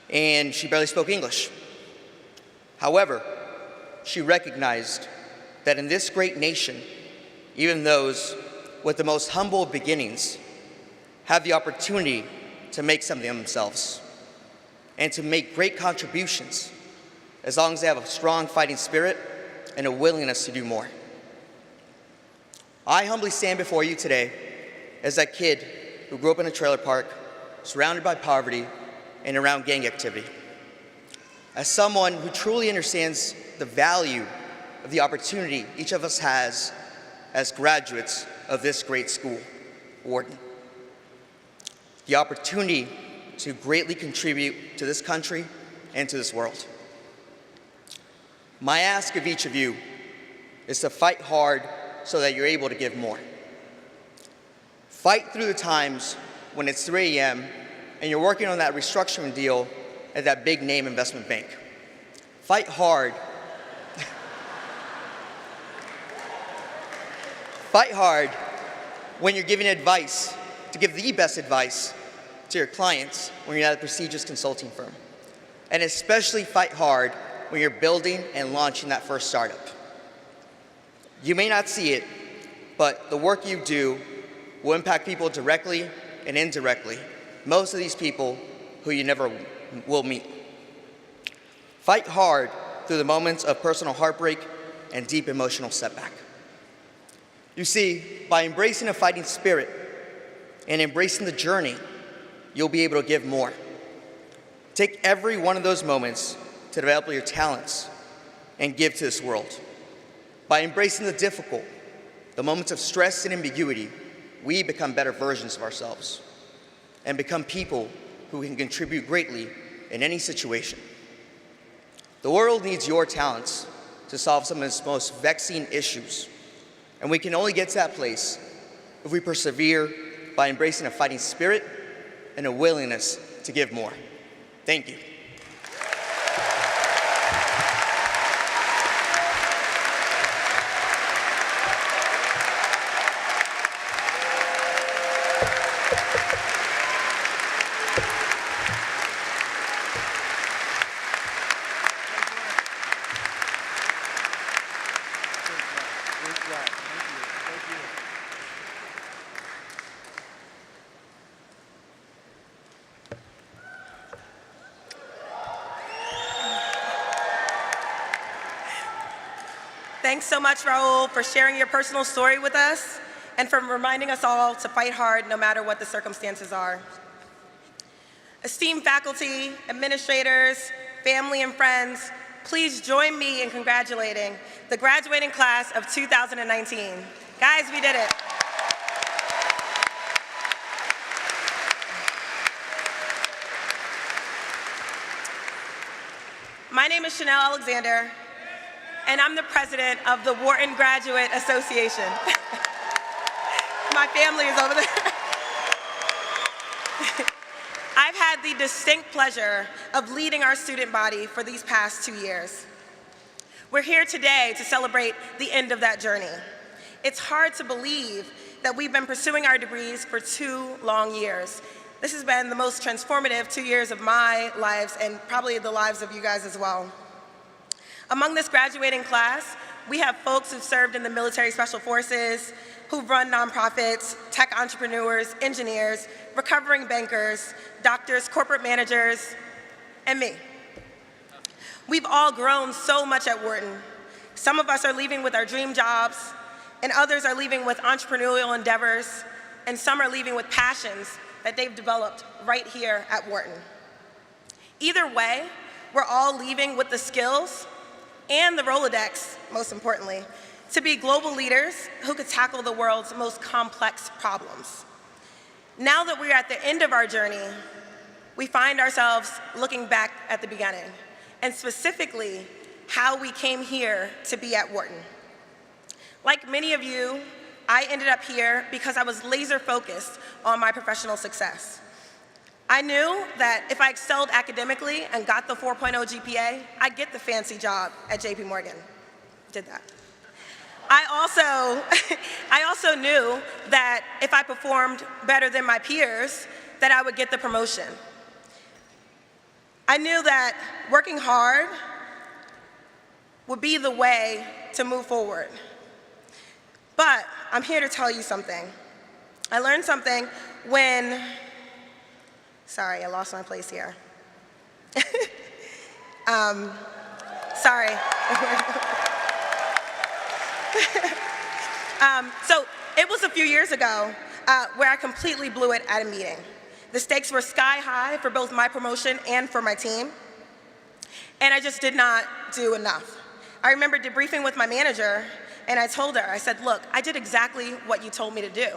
and she barely spoke English. However, she recognized that in this great nation, even those with the most humble of beginnings have the opportunity to make something of themselves and to make great contributions as long as they have a strong fighting spirit and a willingness to do more. I humbly stand before you today as that kid who grew up in a trailer park, surrounded by poverty and around gang activity. As someone who truly understands the value of the opportunity each of us has as graduates of this great school, Wharton. The opportunity to greatly contribute to this country and to this world. My ask of each of you is to fight hard so that you're able to give more. Fight through the times when it's 3 a.m. and you're working on that restructuring deal at that big name investment bank. Fight hard. Fight hard when you're giving advice, to give the best advice to your clients when you're at a prestigious consulting firm. And especially fight hard when you're building and launching that first startup. You may not see it, but the work you do will impact people directly and indirectly, most of these people who you never will meet. Fight hard through the moments of personal heartbreak and deep emotional setback. You see, by embracing a fighting spirit and embracing the journey, you'll be able to give more. Take every one of those moments to develop your talents and give to this world. By embracing the difficult, the moments of stress and ambiguity, we become better versions of ourselves and become people who can contribute greatly in any situation. The world needs your talents to solve some of its most vexing issues, and we can only get to that place if we persevere by embracing a fighting spirit and a willingness to give more. Thank you. Thanks so much, Raul, for sharing your personal story with us and for reminding us all to fight hard no matter what the circumstances are. Esteemed faculty, administrators, family, and friends, please join me in congratulating the graduating class of 2019. Guys, we did it. My name is Chanel Alexander, and I'm the president of the Wharton Graduate Association. My family is over there. I've had the distinct pleasure of leading our student body for these past 2 years. We're here today to celebrate the end of that journey. It's hard to believe that we've been pursuing our degrees for 2 long years. This has been the most transformative 2 years of my lives and probably the lives of you guys as well. Among this graduating class, we have folks who've served in the military special forces, who've run nonprofits, tech entrepreneurs, engineers, recovering bankers, doctors, corporate managers, and me. We've all grown so much at Wharton. Some of us are leaving with our dream jobs, and others are leaving with entrepreneurial endeavors, and some are leaving with passions that they've developed right here at Wharton. Either way, we're all leaving with the skills and the Rolodex, most importantly, to be global leaders who could tackle the world's most complex problems. Now that we're at the end of our journey, we find ourselves looking back at the beginning, and specifically how we came here to be at Wharton. Like many of you, I ended up here because I was laser focused on my professional success. I knew that if I excelled academically and got the 4.0 GPA, I'd get the fancy job at JP Morgan. Did that. I also knew that if I performed better than my peers, that I would get the promotion. I knew that working hard would be the way to move forward. But I'm here to tell you something. I learned something when, sorry, I lost my place here. Sorry. So it was a few years ago where I completely blew it at a meeting. The stakes were sky high for both my promotion and for my team, and I just did not do enough. I remember debriefing with my manager, and I told her, I said, look, I did exactly what you told me to do.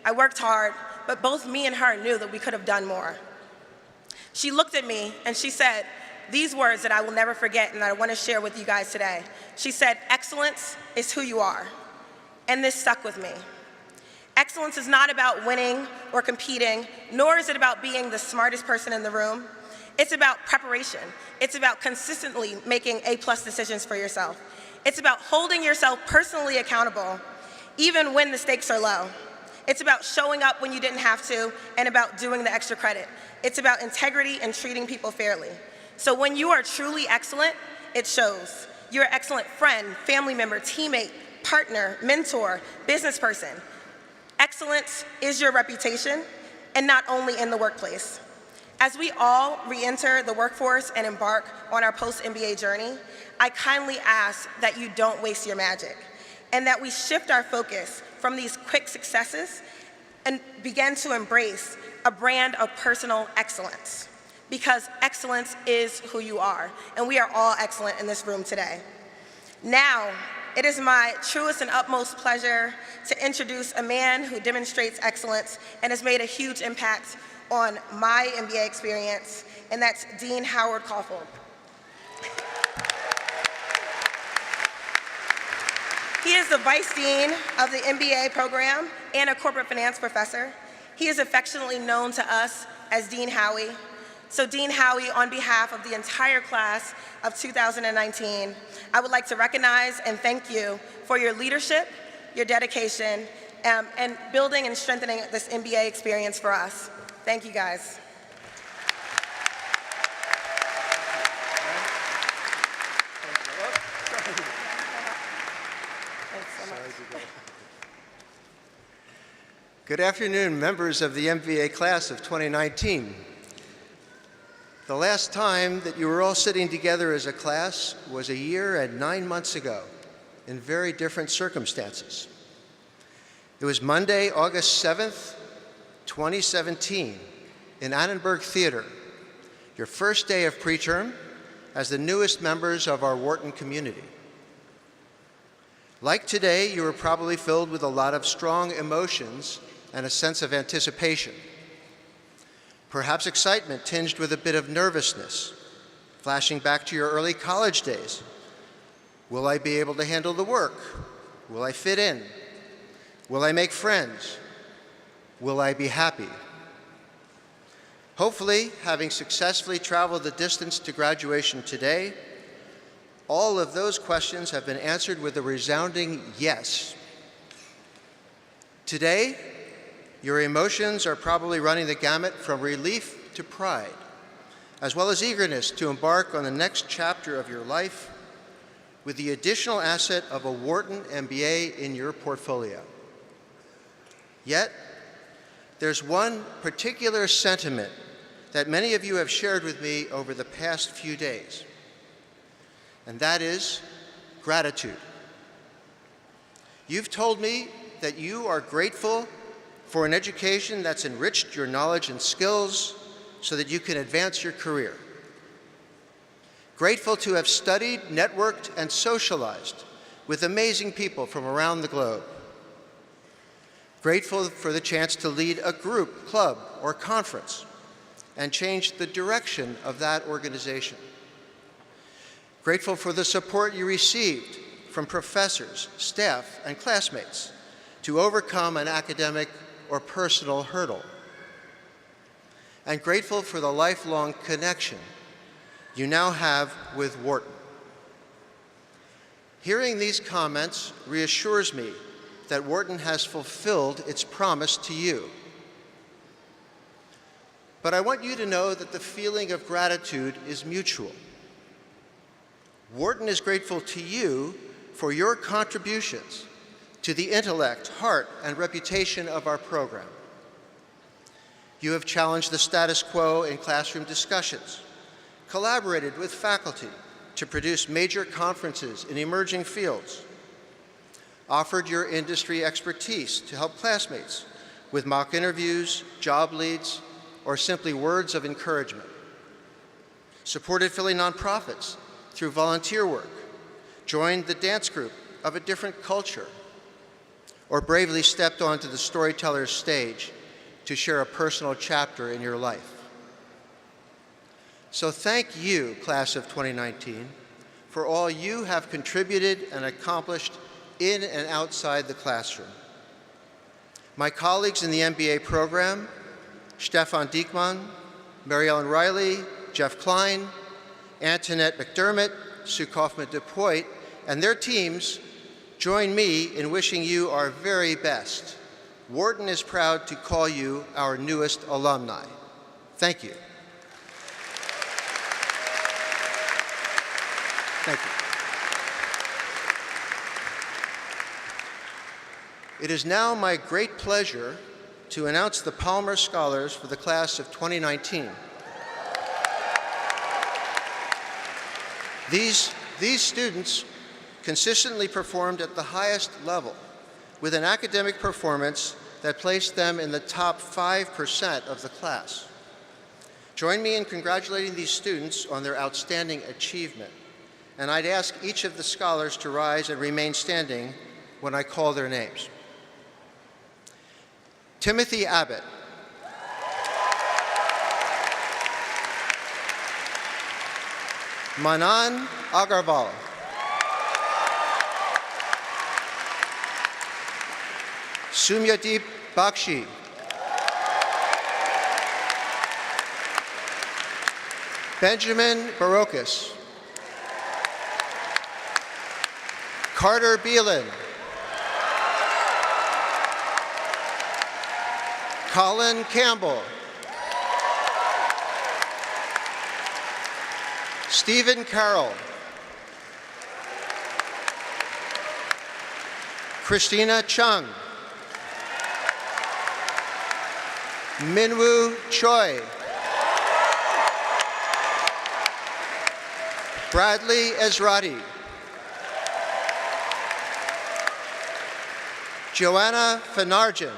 I worked hard, but both me and her knew that we could have done more. She looked at me and she said these words that I will never forget and that I want to share with you guys today. She said, excellence is who you are. And this stuck with me. Excellence is not about winning or competing, nor is it about being the smartest person in the room. It's about preparation. It's about consistently making A+ decisions for yourself. It's about holding yourself personally accountable, even when the stakes are low. It's about showing up when you didn't have to, and about doing the extra credit. It's about integrity and treating people fairly. So when you are truly excellent, it shows. You're an excellent friend, family member, teammate, partner, mentor, business person. Excellence is your reputation, and not only in the workplace. As we all re-enter the workforce and embark on our post-MBA journey, I kindly ask that you don't waste your magic, and that we shift our focus from these quick successes and begin to embrace a brand of personal excellence, because excellence is who you are, and we are all excellent in this room today. Now, it is my truest and utmost pleasure to introduce a man who demonstrates excellence and has made a huge impact on my MBA experience, and that's Dean Howard Coughlin. He is the Vice Dean of the MBA program and a corporate finance professor. He is affectionately known to us as Dean Howie. So Dean Howie, on behalf of the entire class of 2019, I would like to recognize and thank you for your leadership, your dedication, and building and strengthening this MBA experience for us. Thank you, guys. Good afternoon, members of the MBA class of 2019. The last time that you were all sitting together as a class was a year and 9 months ago. in very different circumstances. It was Monday, August 7th, 2017, in Annenberg Theater, your first day of preterm as the newest members of our Wharton community. Like today, you were probably filled with a lot of strong emotions and a sense of anticipation. Perhaps excitement tinged with a bit of nervousness, flashing back to your early college days. Will I be able to handle the work? Will I fit in? Will I make friends? Will I be happy? Hopefully, having successfully traveled the distance to graduation today, all of those questions have been answered with a resounding yes. Today, your emotions are probably running the gamut from relief to pride, as well as eagerness to embark on the next chapter of your life with the additional asset of a Wharton MBA in your portfolio. Yet, there's one particular sentiment that many of you have shared with me over the past few days, and that is gratitude. You've told me that you are grateful for an education that's enriched your knowledge and skills so that you can advance your career. Grateful to have studied, networked, and socialized with amazing people from around the globe. Grateful for the chance to lead a group, club, or conference and change the direction of that organization. Grateful for the support you received from professors, staff, and classmates to overcome an academic or personal hurdle. And grateful for the lifelong connection you now have with Wharton. Hearing these comments reassures me that Wharton has fulfilled its promise to you. But I want you to know that the feeling of gratitude is mutual. Wharton is grateful to you for your contributions to the intellect, heart, and reputation of our program. You have challenged the status quo in classroom discussions, collaborated with faculty to produce major conferences in emerging fields, offered your industry expertise to help classmates with mock interviews, job leads, or simply words of encouragement, supported Philly nonprofits through volunteer work, joined the dance group of a different culture, or bravely stepped onto the storyteller's stage to share a personal chapter in your life. So thank you, class of 2019, for all you have contributed and accomplished in and outside the classroom. My colleagues in the MBA program, Stefan Diekmann, Mary Ellen Riley, Jeff Klein, Antoinette McDermott, Sue Kaufman-DuPoit, and their teams join me in wishing you our very best. Wharton is proud to call you our newest alumni. Thank you. Thank you. It is now my great pleasure to announce the Palmer Scholars for the class of 2019. These students consistently performed at the highest level with an academic performance that placed them in the top 5% of the class. Join me in congratulating these students on their outstanding achievement, and I'd ask each of the scholars to rise and remain standing when I call their names. Timothy Abbott. Manan Agarwal. Sumyadeep Bakshi. Benjamin Barocas. Carter Beelan. Colin Campbell. Stephen Carroll. Christina Chung. Minwoo Choi. Bradley Ezrati. Joanna Finarjan.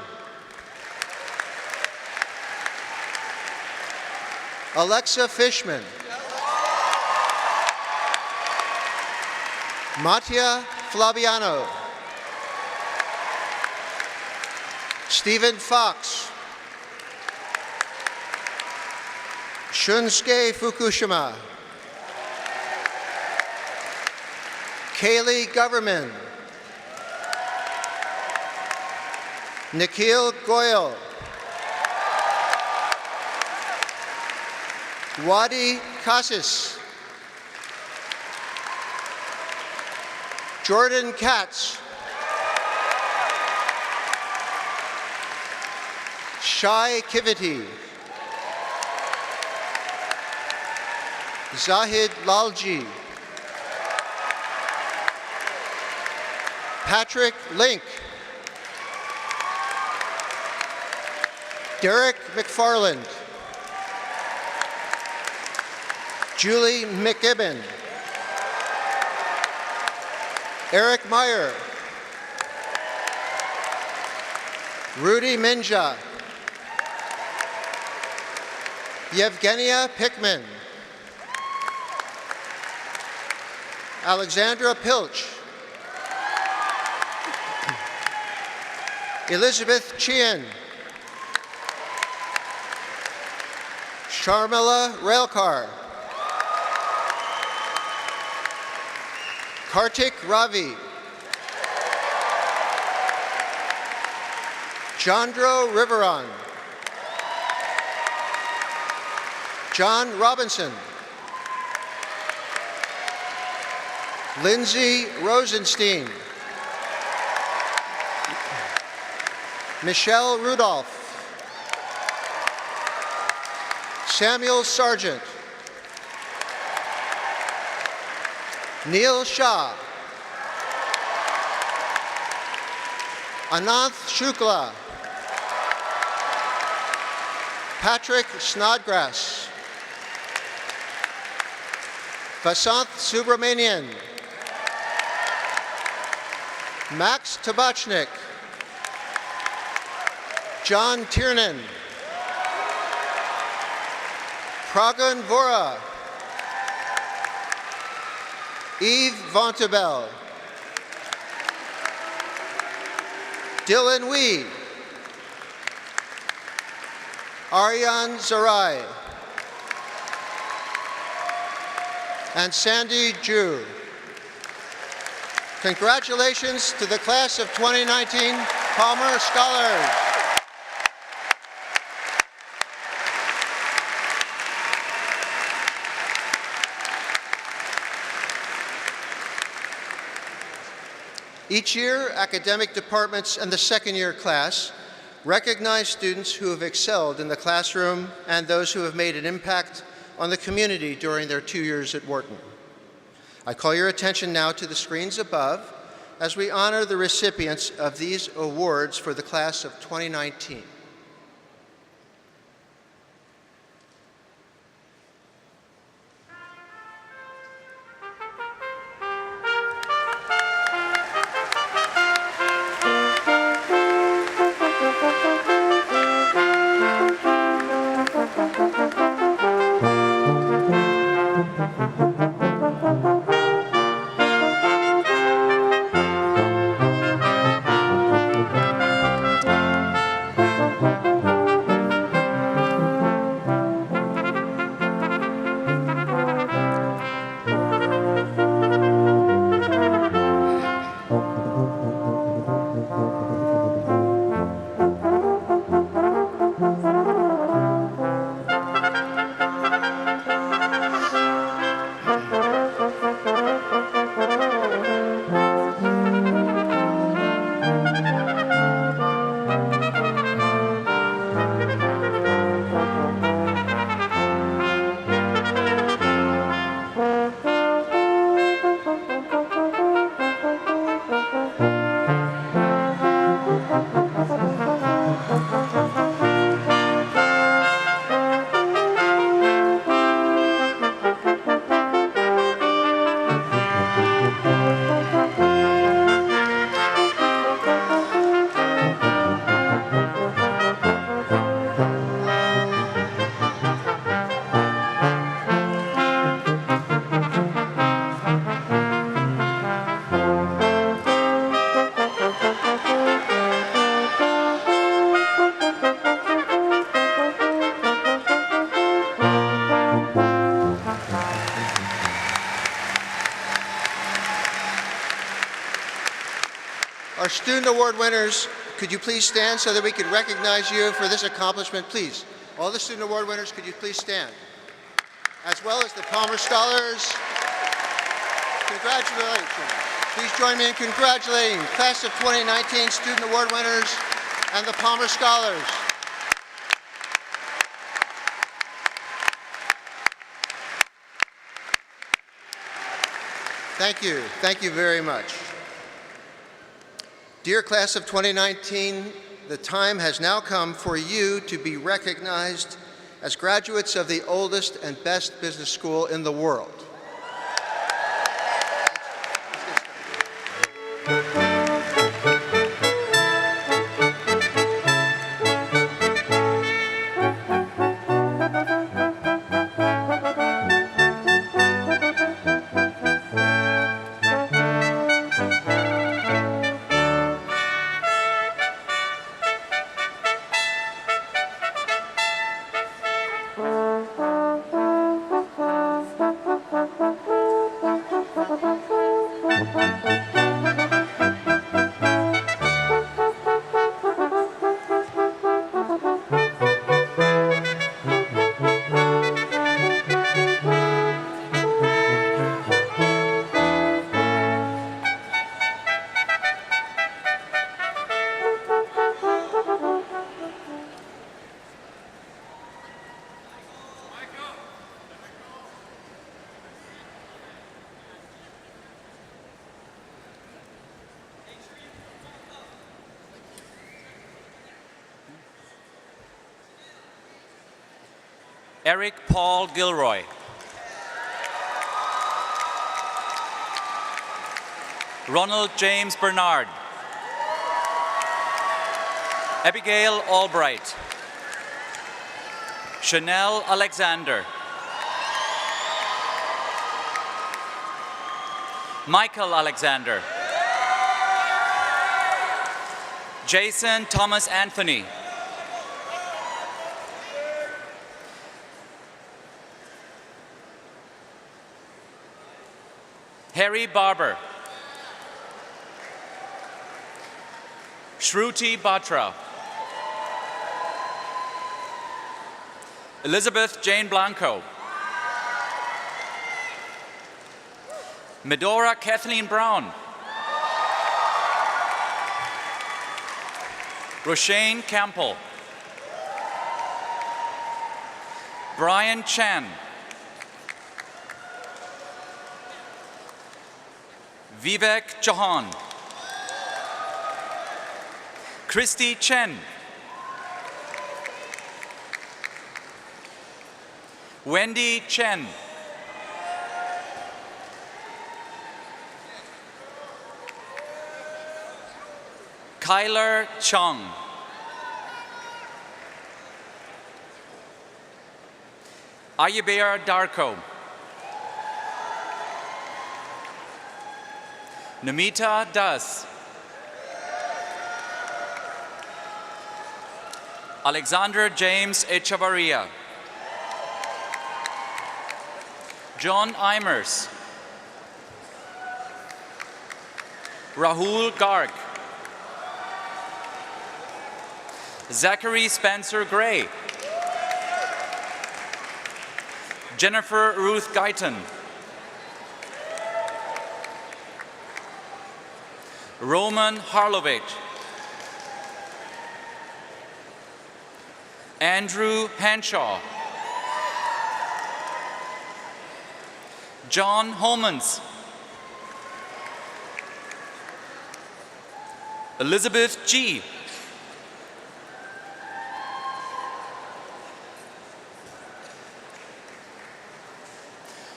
Alexa Fishman. Mattia Flaviano. Stephen Fox. Shunsuke Fukushima. Kaylee Governman. Nikhil Goyal. Wadi Cassis. Jordan Katz. Shai Kivity. Zahid Lalji. Patrick Link. Derek McFarland. Julie McGibbon. Eric Meyer. Rudy Minja. Yevgenia Pickman. Alexandra Pilch. Elizabeth Chien. Sharmila Railkar. Kartik Ravi. Chandro Riveron. John Robinson. Lindsay Rosenstein. Michelle Rudolph. Samuel Sargent. Neil Shah. Ananth Shukla. Patrick Snodgrass. Vasanth Subramanian. Max Tabachnik. John Tiernan. Pragan Vora. Eve Vontabel. Dylan Wee. Aryan Zarai. And Sandy Ju. Congratulations to the class of 2019 Palmer Scholars. Each year, academic departments and the second-year class recognize students who have excelled in the classroom and those who have made an impact on the community during their 2 years at Wharton. I call your attention now to the screens above as we honor the recipients of these awards for the class of 2019. Our student award winners, could you please stand so that we can recognize you for this accomplishment, please? All the student award winners, could you please stand? As well as the Palmer Scholars. Congratulations. Please join me in congratulating Class of 2019 student award winners and the Palmer Scholars. Thank you. Thank you very much. Dear Class of 2019, the time has now come for you to be recognized as graduates of the oldest and best business school in the world. Eric Paul Gilroy. Ronald James Bernard. Abigail Albright. Chanel Alexander. Michael Alexander. Jason Thomas Anthony. Harry Barber. Shruti Batra. Elizabeth Jane Blanco. Medora Kathleen Brown. Roshane Campbell. Brian Chan. Vivek Chauhan. Christy Chen. Wendy Chen. Kyler Chung. Ayubir Darko. Namita Das. Alexander James Echevarria. John Eimers. Rahul Garg. Zachary Spencer Gray. Jennifer Ruth Guyton. Roman Harlovich. Andrew Henshaw. John Holmans. Elizabeth G.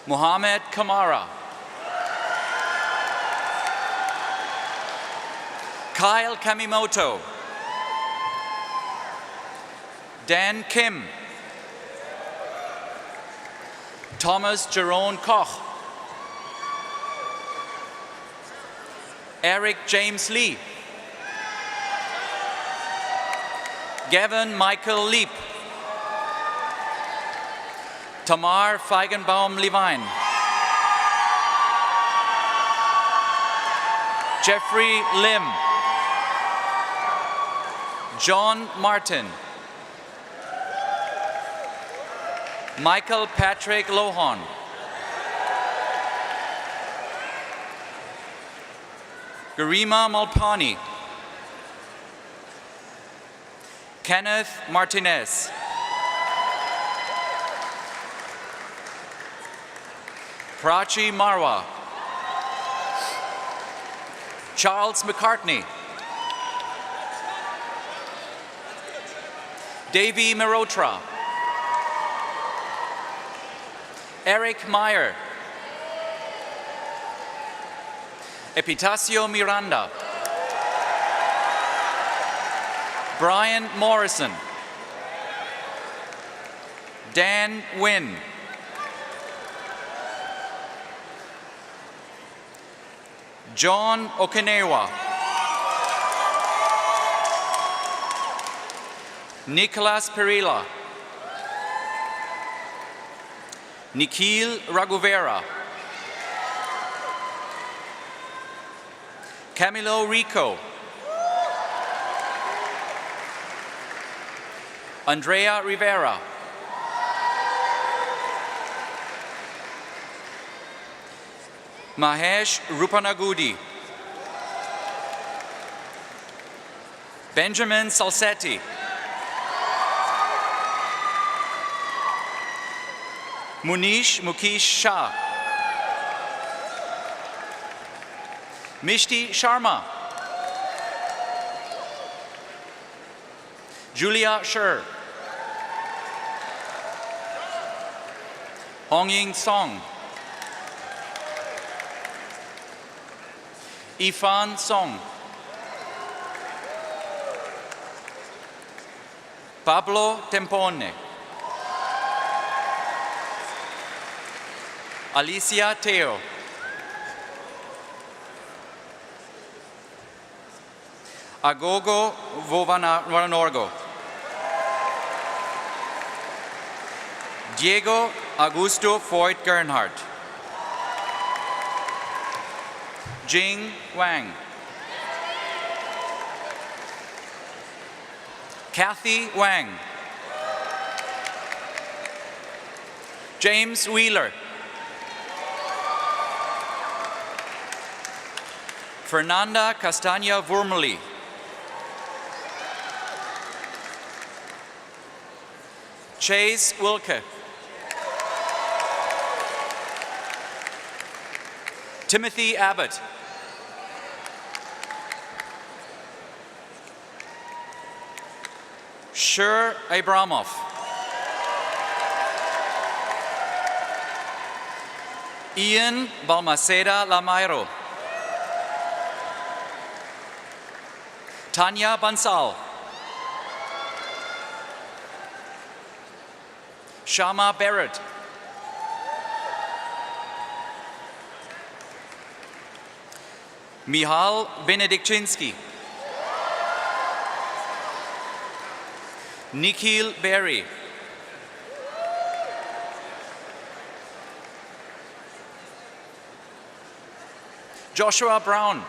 Mohammed Kamara. Kyle Kamimoto. Dan Kim. Thomas Jerome Koch. Eric James Lee. Gavin Michael Leap. Tamar Feigenbaum Levine. Jeffrey Lim. John Martin. Michael Patrick Lohon. Garima Malpani. Kenneth Martinez. Prachi Marwa. Charles McCartney. Davy Merotra. Eric Meyer. Epitacio Miranda. Brian Morrison. Dan Wynn. John Okinewa. Nicolas Perila. Nikhil Raghuvera. Camilo Rico. Andrea Rivera. Mahesh Rupanagudi. Benjamin Salsetti. Munish Mukesh Shah. Mishti Sharma. Julia Sher. Hong Ying Song. Ifan Song. Pablo Tempone. Alicia Teo. Agogo Vovanorgo. Diego Augusto Foyt Gernhardt. Jing Wang. Kathy Wang. James Wheeler. Fernanda Castaña Vurmeli. Chase Wilke. Timothy Abbott. Shur Abramov. Ian Balmaceda Lamairo. Tanya Bansal. Shama Barrett. Mihal Benedikczynski. Nikhil Berry. Joshua Brown.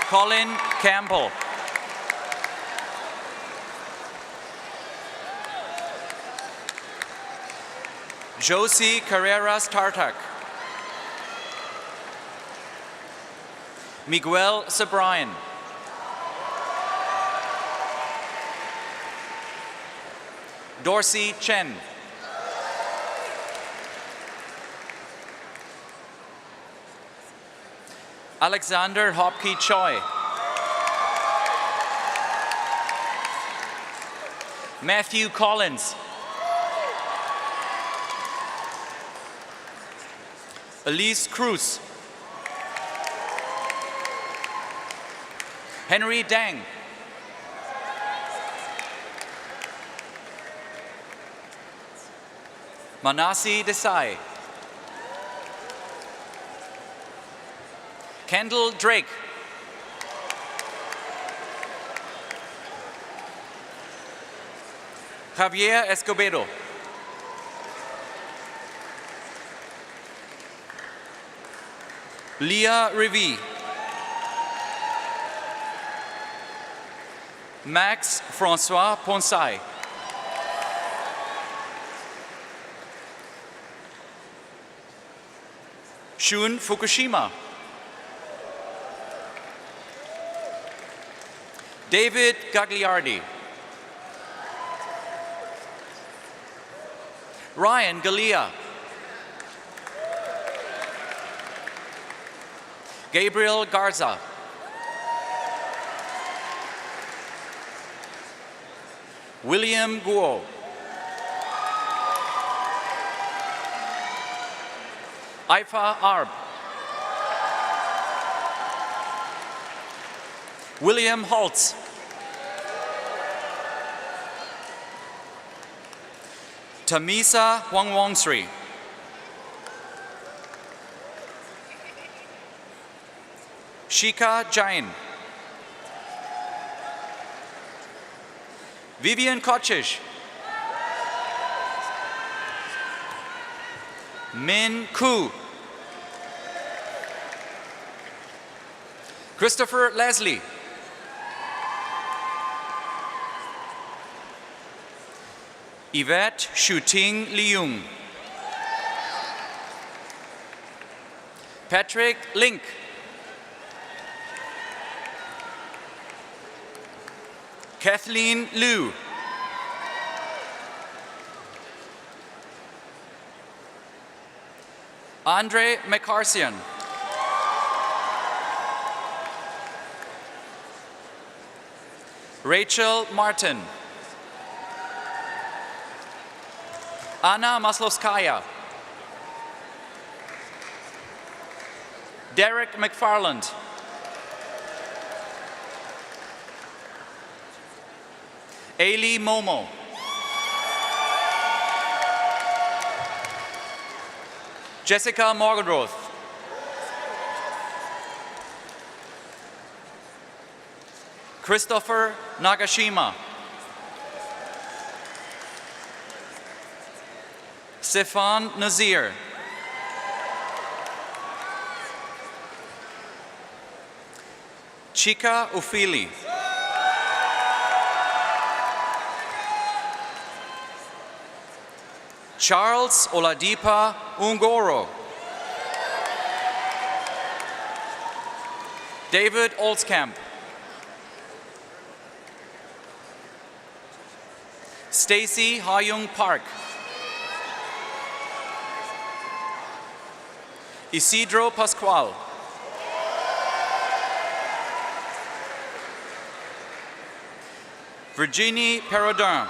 Colin Campbell. Josie Carreras Tartak. Miguel Sabrian. Dorsey Chen. Alexander Hopke Choi. Matthew Collins. Elise Cruz. Henry Dang. Manasi Desai. Kendall Drake. Javier Escobedo. Leah Rivi. Max Francois Ponsai. Shun Fukushima. David Gagliardi. Ryan Galea. Gabriel Garza. William Guo. Aifa Arb. William Holtz. Tamisa Wangwangsri. Shika Jain. Vivian Kochish. Min Ku. Christopher Leslie. Yvette Shuting Liung. Patrick Link. Kathleen Liu. Andre McCarsian. Rachel Martin. Anna Maslovskaya. Derek McFarland. Ailey Momo. Jessica Morgenroth. Christopher Nagashima. Sifan Nazir. Chika Ufili. Charles Oladipo Ungoro. David Olskamp. Stacy Hayung Park. Isidro Pascual. Virginie Perrodin.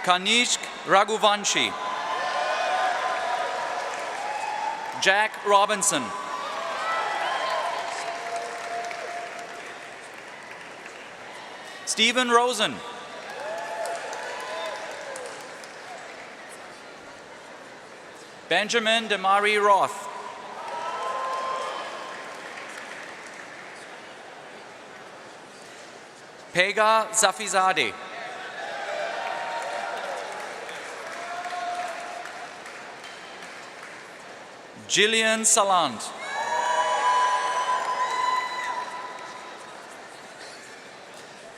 Kanishk Raghuvanshi. Jack Robinson. Stephen Rosen. Benjamin Damari Roth. Pega Zafizadeh. Gillian Saland.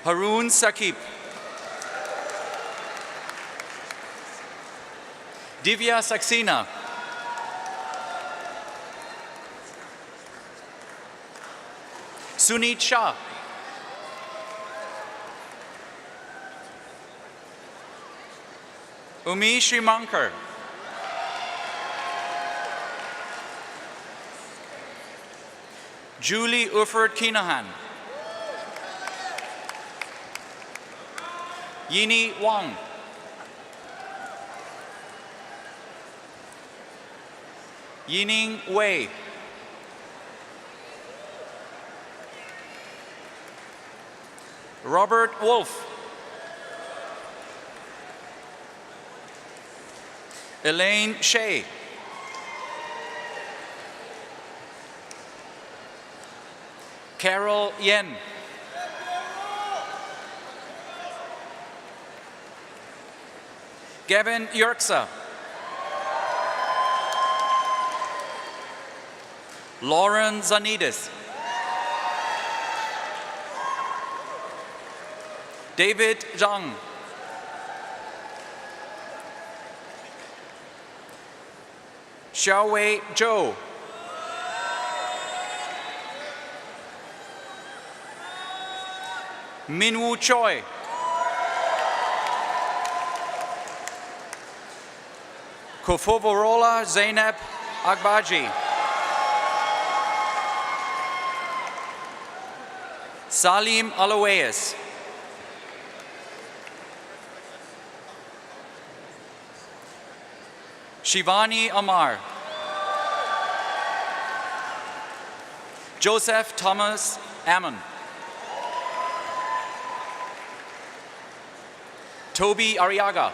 Haroon Sakib. Divya Saxena. Sunit Shah. Umi Srimankar. Julie Ufford Kinahan. Yini Wang. Yining Wei. Robert Wolf. Elaine Shea. Carol Yen. Gavin Yerksa. Lauren Zanidis. David Zhang. Xiaowei Zhou. Minwoo Choi. Kofovorola Zainab Agbaji. Salim Alawayas. Shivani Amar. Joseph Thomas Ammon. Toby Ariaga.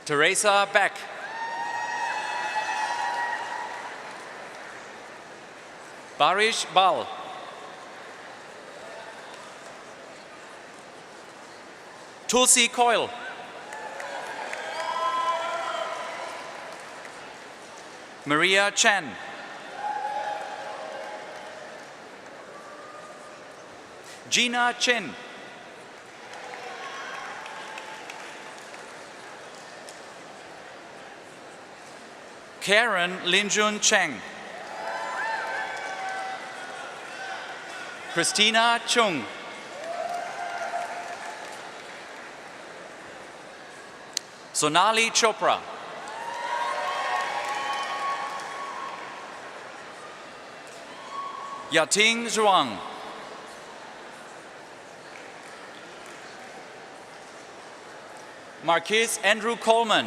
Teresa Beck. Barish Bal. Tulsi Coyle. Maria Chen. Gina Chin. Karen Linjun Cheng. Christina Chung. Sonali Chopra. Yating Zhuang. Marquis Andrew Coleman.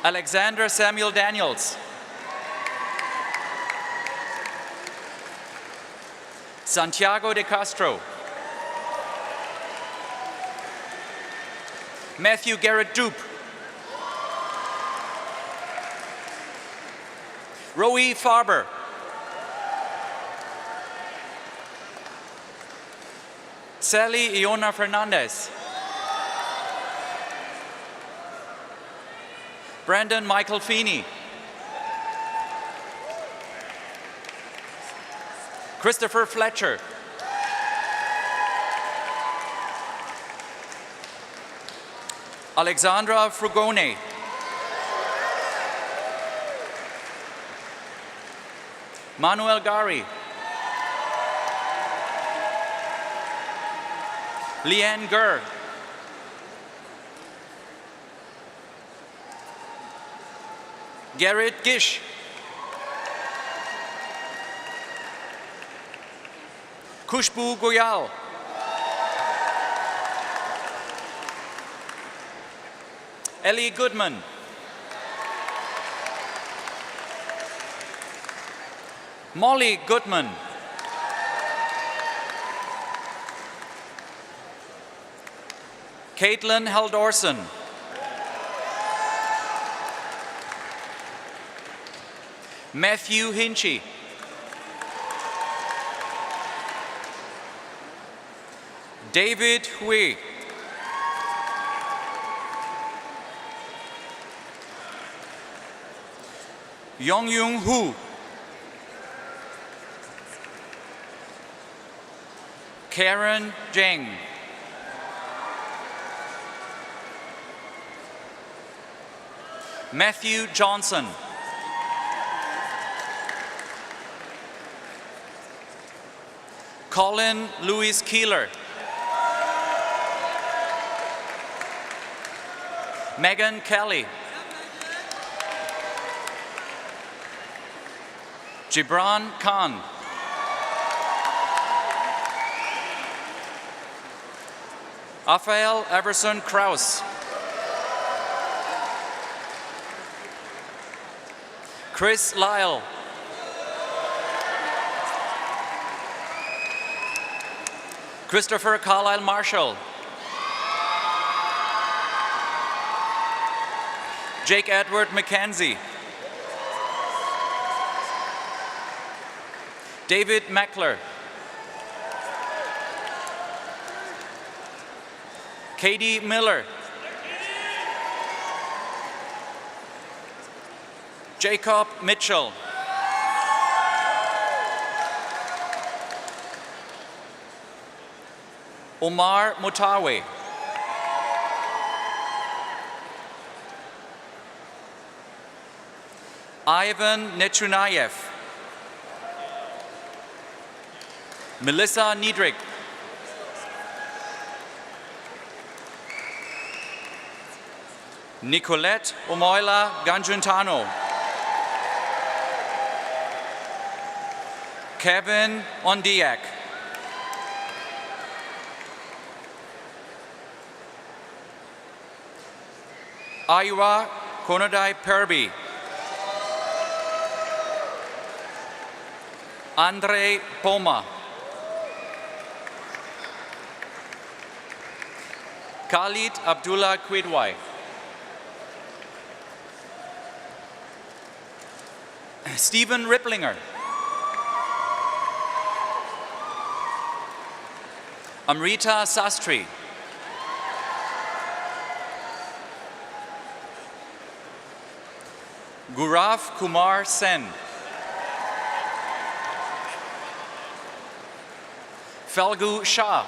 Alexander Samuel Daniels. Santiago de Castro. Matthew Garrett Dupe. Roe Farber. Sally Iona Fernandez. Brandon Michael Feeney. Christopher Fletcher. Alexandra Frugone. Manuel Gari. Leanne Gurr. Garrett Gish. Kushbu Goyal. Ellie Goodman. Molly Goodman. Caitlin Haldorson. Matthew Hinchy. David Hui. Yongyung Hu. Karen Zheng. Matthew Johnson. Colin Louis Keeler. Megan Kelly. Gibran Khan. Rafael Everson Kraus. Chris Lyle. Christopher Carlisle Marshall. Jake Edward McKenzie. David Meckler. Katie Miller. Jacob Mitchell. Omar Mutawe. Ivan Nechunayev. Melissa Niedrig. Nicolette Omoila Ganjuntano. Kevin Ondiak. Aywa Konodai Perby. Andre Poma. Khalid Abdullah Quidwai. Stephen Ripplinger. Amrita Sastry. Gurav Kumar Sen. Falgu Shah.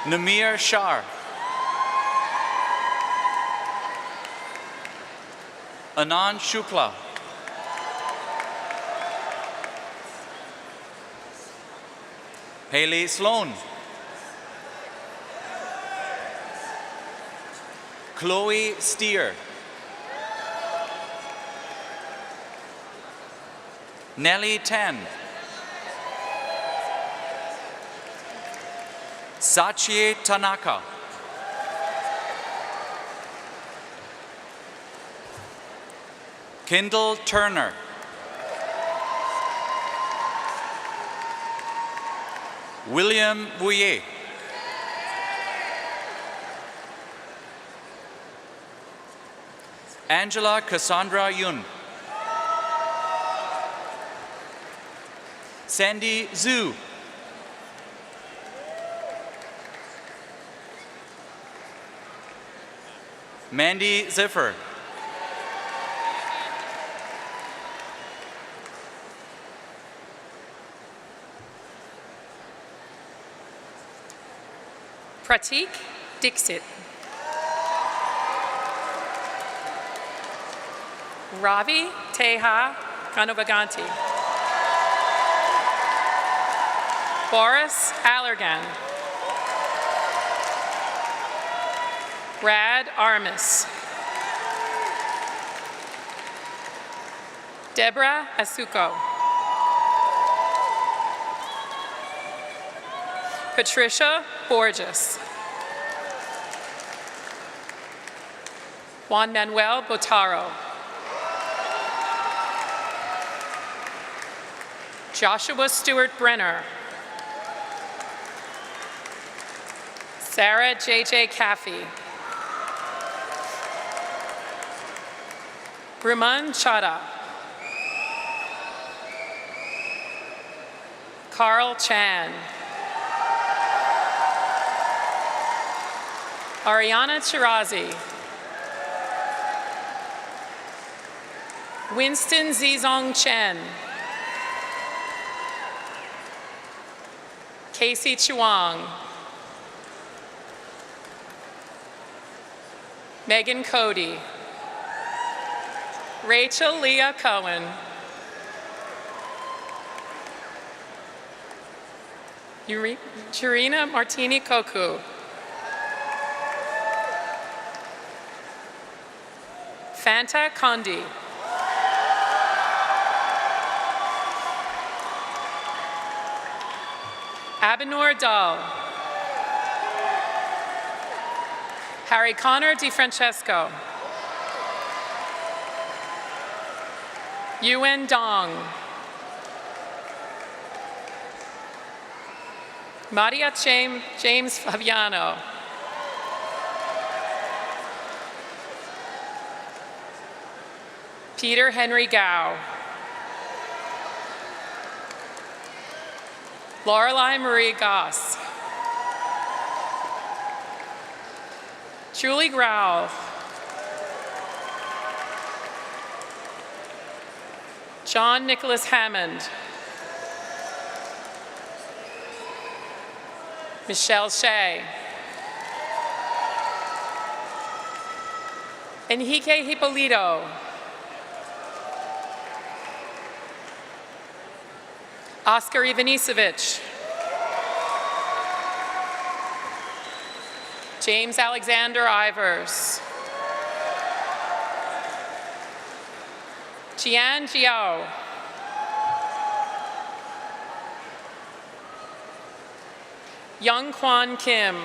Namir Shah. Anand Shukla. Haley Sloan. Chloe Steer. Nellie Tan. Sachie Tanaka. Kendall Turner. William Bouillet. Angela Cassandra Yun. Sandy Zhu. Mandy Ziffer. Pratik Dixit. Ravi Teja Ganavaganti. Boris Allergan. Rad Armis. Deborah Asuko. Patricia Borges. Juan Manuel Botaro. Joshua Stewart Brenner. Sarah J.J. Caffey. Ruman Chada. Carl Chan. Ariana Chirazi. Winston Zizong Chen. Casey Chuang. Megan Cody. Rachel Leah Cohen. Chirina Martini Koku. Fanta Kondi. Abinur Dahl. Harry Connor DiFrancesco. Yuen Dong. Maria James Fabiano. Peter Henry Gao. Lorelei Marie Goss. Julie Grau. John Nicholas Hammond. Michelle Shea. Enrique Hippolito. Oscar Ivanisevich. James Alexander Ivers. Jian Jiao. Young Kwan Kim.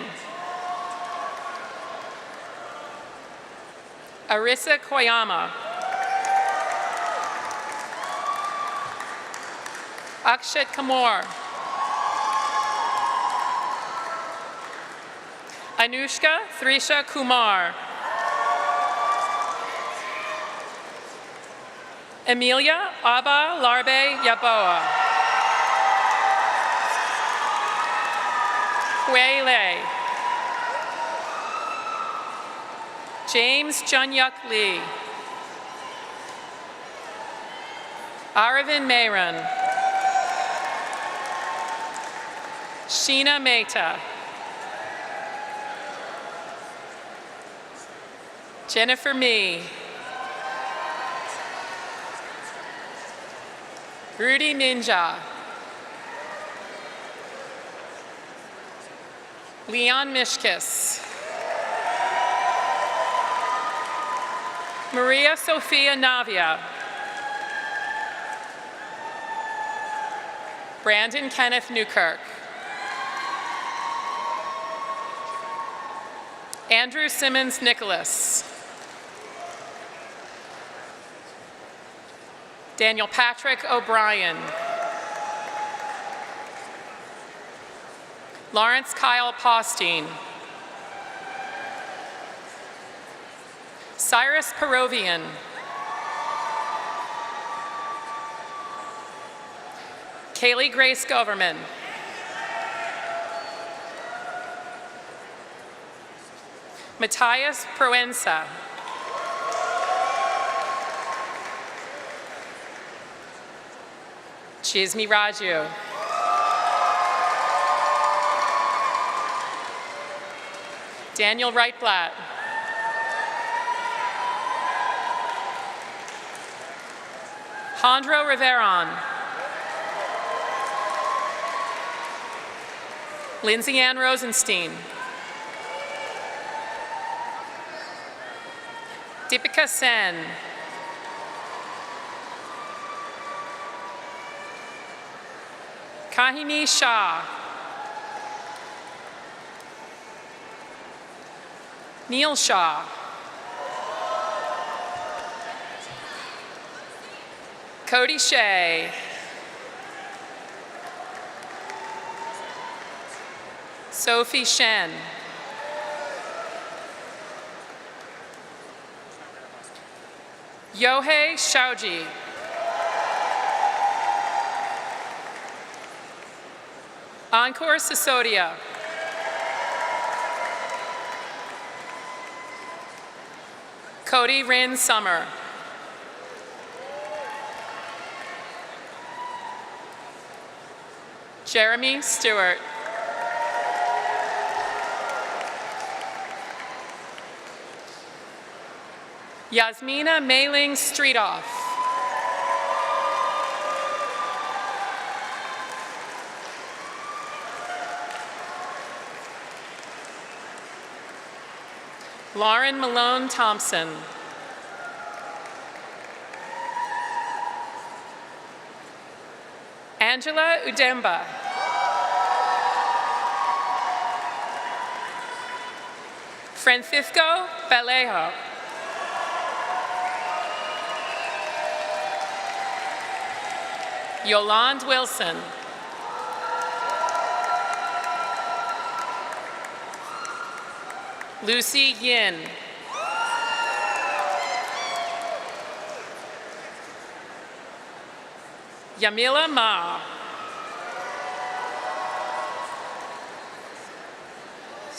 Arisa Koyama. Akshat Kamor. Anushka Thrisha Kumar. Emilia Abba Larbe Yaboa. Hui Lei. James Junyuk Lee. Aravind Mehran. Sheena Mehta. Jennifer Mee. Rudy Ninja. Leon Mishkis. Maria Sophia Navia. Brandon Kenneth Newkirk. Andrew Simmons Nicholas. Daniel Patrick O'Brien. Lawrence Kyle Postine. Cyrus Perovian. Kaylee Grace Goverman. Matthias Proenza. Chismi Raju. Daniel Wright-Blatt. Jandro Riveron. Lindsay Ann Rosenstein. Deepika Sen. Kahini Shah. Neil Shah. Cody Shea. Sophie Shen. Yohei Shauji. Encore Sisodia. Cody Rin Summer. Jeremy Stewart. Yasmina Mailing Streetoff. Lauren Malone Thompson. Angela Udemba. Francisco Vallejo. Yolande Wilson. Lucy Yin. Yamila Ma.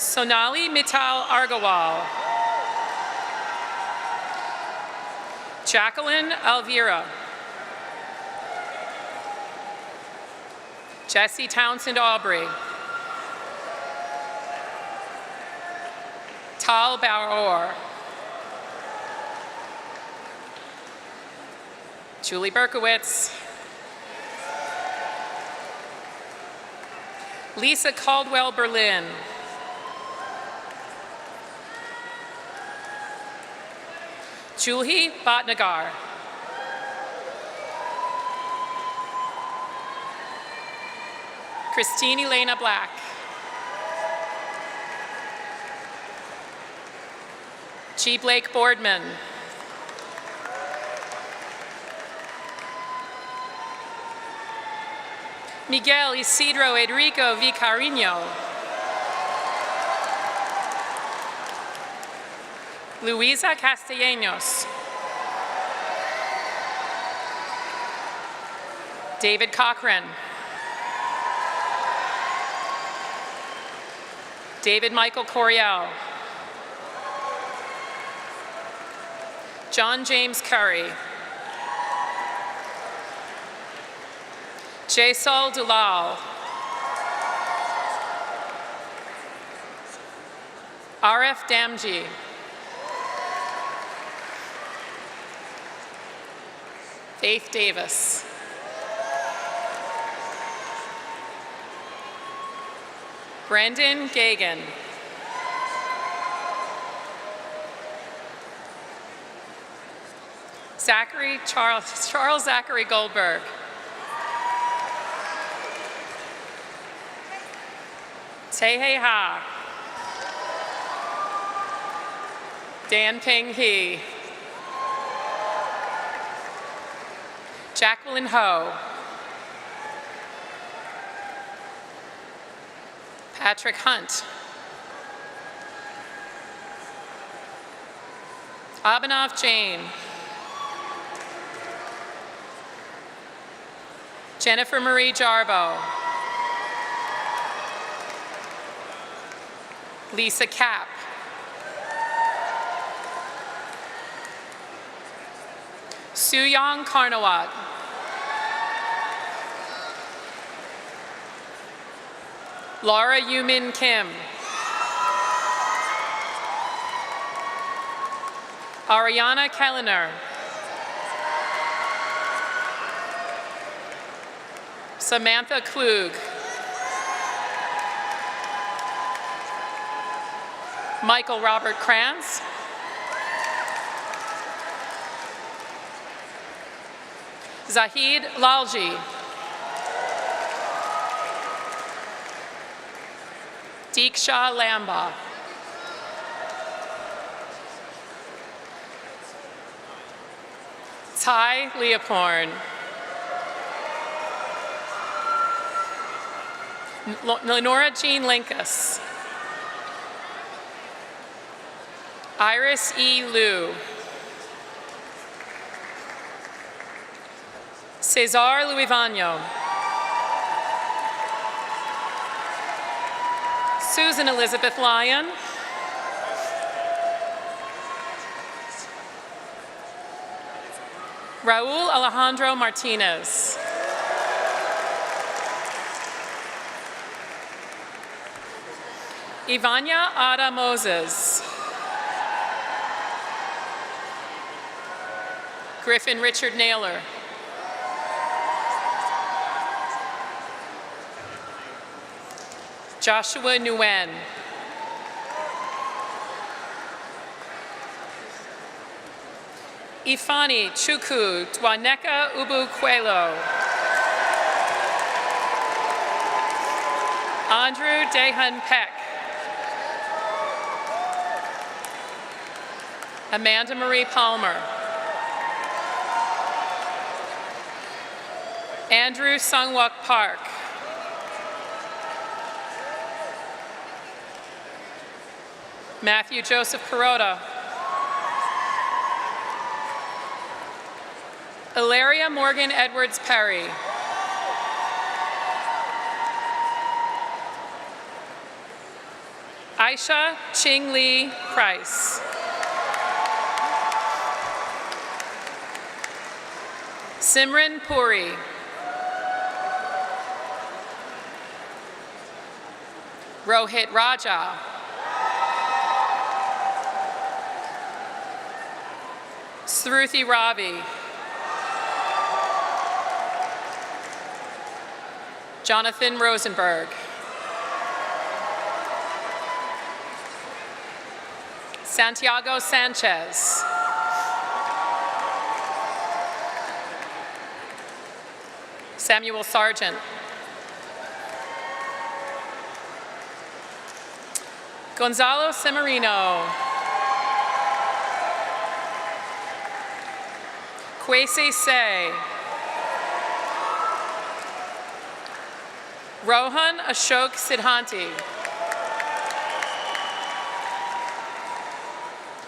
Sonali Mittal Argawal. Jacqueline Alvira. Jesse Townsend Aubrey. Tal Baur. Julie Berkowitz. Lisa Caldwell Berlin. Julhi Bhatnagar. Christine Elena Black. G. Blake Boardman. Miguel Isidro Enrico Vicarino. Luisa Castellanos. David Cochran. David Michael Coriel. John James Curry. Jaisal Dulal. Arif Damji. Faith Davis. Brandon Gagan. Charles Zachary Goldberg. Tae Ha. Dan Ping He. Jacqueline Ho. Patrick Hunt. Abhinav Jain. Jennifer Marie Jarbo. Lisa Kapp. Suyong Karnawat. Laura Yumin Kim. Ariana Kellner. Samantha Klug. Michael Robert Kranz. Zahid Lalji. Deeksha Lamba. Ty Leoporn. Lenora Jean Linkus. Iris E. Liu. Cesar Luivano. Susan Elizabeth Lyon. Raul Alejandro Martinez. Ivania Ada Moses. Griffin Richard Naylor. Joshua Nguyen. Ifani Chukwu Dwaneka Ubukwelo. Andrew Dahan Peck. Amanda Marie Palmer. Andrew Sungwook Park. Matthew Joseph Perota. Ilaria Morgan Edwards Perry. Aisha Ching Lee Price. Simran Puri. Rohit Raja. Sruthi Ravi. Jonathan Rosenberg. Santiago Sanchez. Samuel Sargent. Gonzalo Semerino. Kwesi Se. Rohan Ashok Sidhanti.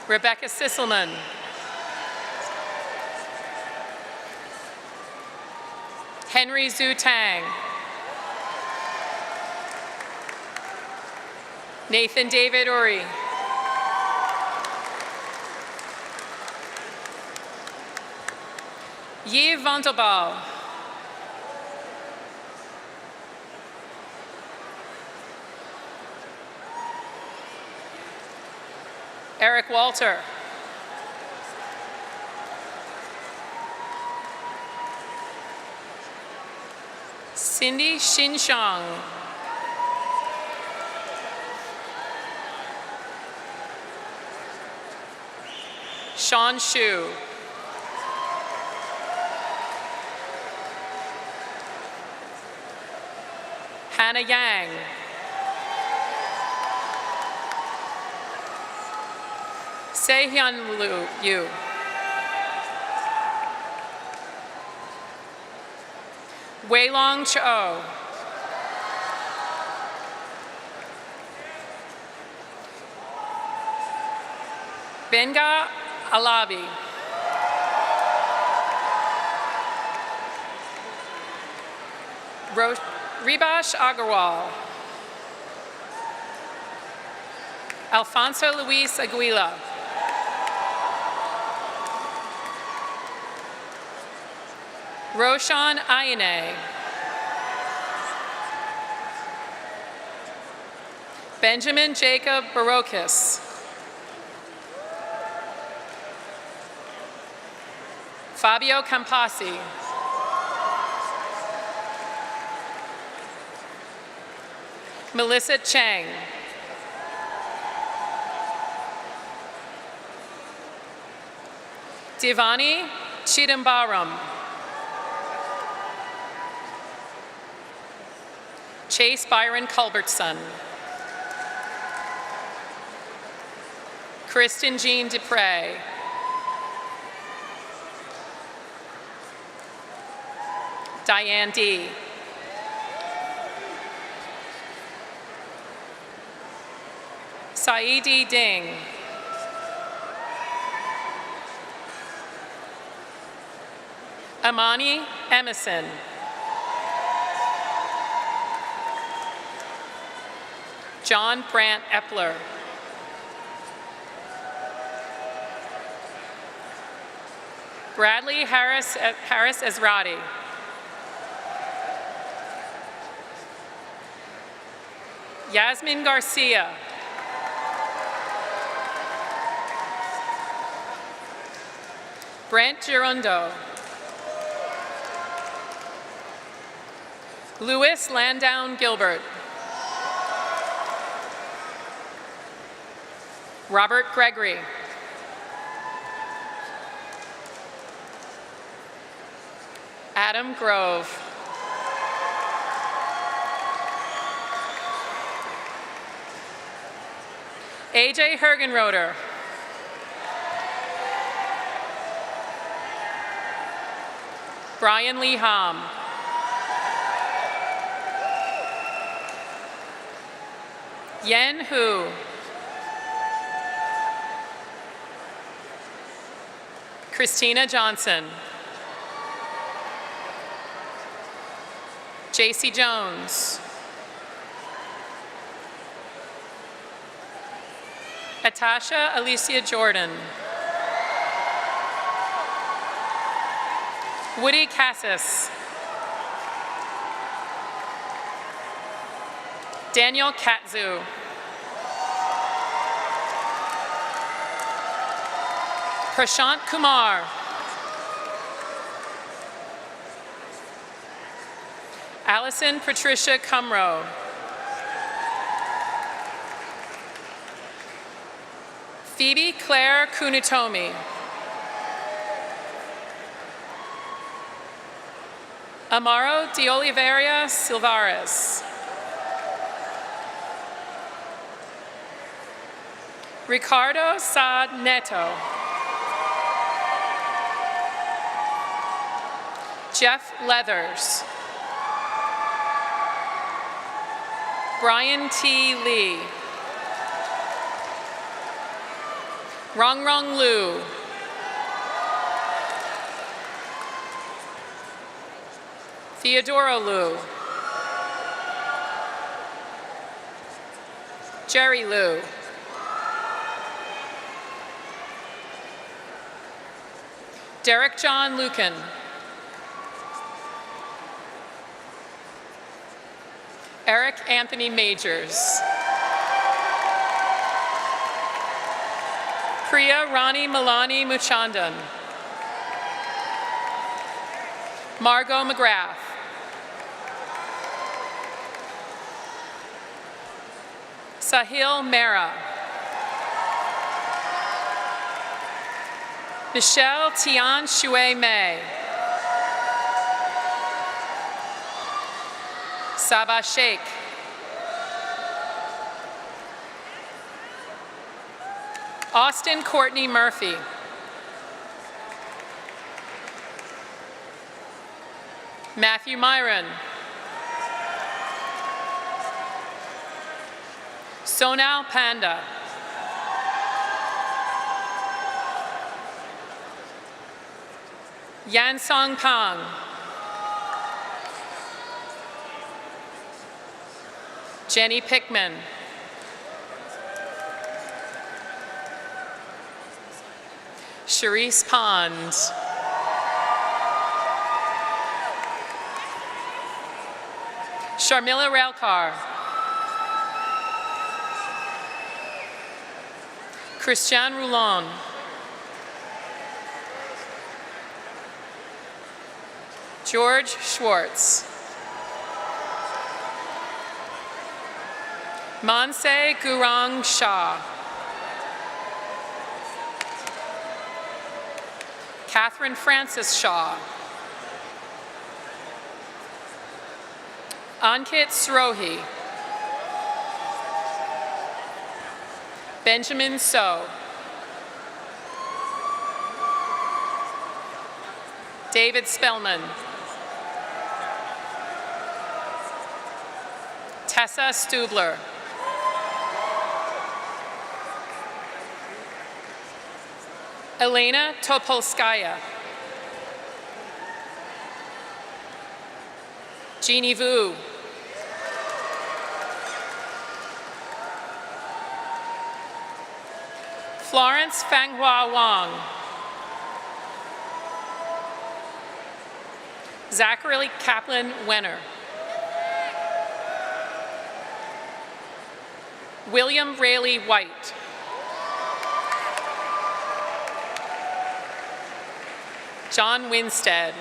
Rebecca Sisselman. Henry Zhu Tang. Nathan David Uri. Yi Vandelbal. Eric Walter. Cindy Xinshang. Sean Shu. Hannah Yang. Sehyun Lu Yu. Weilong Cho. Benga Alabi. Ribash Agarwal. Alfonso Luis Aguila. Roshan Ayane. Benjamin Jacob Barokis. Fabio Campasi. Melissa Chang. Divani Chidambaram. Chase Byron Culbertson. Kristen Jean Dupre. Diane D. Saidi Ding. Amani Emerson. John Brandt Epler. Bradley Harris Ezrati. Yasmin Garcia. Brent Girondo. Louis Landown Gilbert. Robert Gregory. Adam Grove. AJ Hergenroder. Brian Lee Hom. Yen Hu. Christina Johnson. JC Jones. Atasha Alicia Jordan. Woody Cassis. Daniel Katzu. Prashant Kumar. Allison Patricia Cumrow. Phoebe Claire Kunutomi. Amaro de Oliveira Silvares. Ricardo Saad Neto. Jeff Leathers. Brian T. Lee. Rong Rong Lu. Theodora Lu. Jerry Lu. Derek John Lucan. Eric Anthony Majors. Priya Rani Milani Muchandan. Margot McGrath. Sahil Mehra. Michelle Tian Shui Mei. Sabah Sheikh. Austin Courtney Murphy. Matthew Myron. Sonal Panda. Yansong Pang. Jenny Pickman. Charisse Pond. Sharmila Railkar. Christian Roulon. George Schwartz. Manse Gurang Shah. Catherine Francis Shaw. Ankit Srohi. Benjamin So. David Spellman. Tessa Stubler. Elena Topolskaya. Jeannie Vu. Florence Fanghua Wang. Zachary Kaplan Wenner. William Rayleigh White. John Winstead.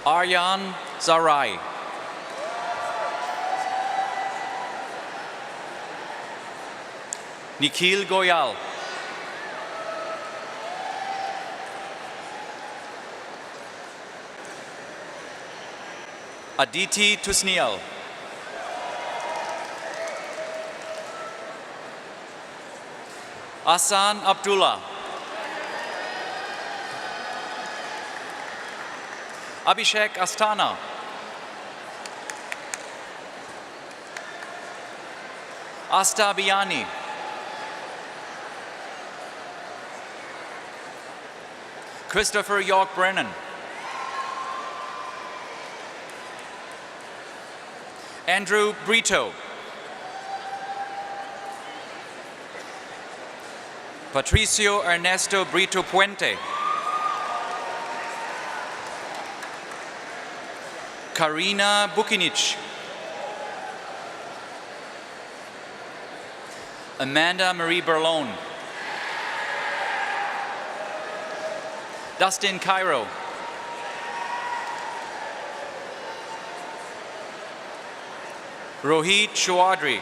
Aryan Zarai. Nikhil Goyal. Aditi Tusniel. Asan Abdullah. Abhishek Astana. Asta Biani, Christopher York Brennan, Andrew Brito, Patricio Ernesto Brito Puente, Karina Bukinic, Amanda Marie Berlone, Dustin Cairo, Rohit Chaudhry,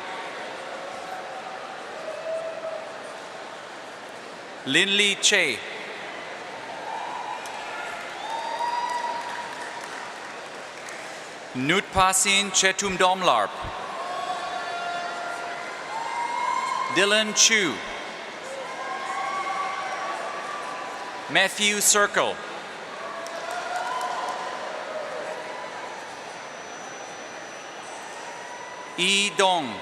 Linley Che, Nutpasin Chetumdomlarp, Dylan Chu, Matthew Circle, Yi Dong,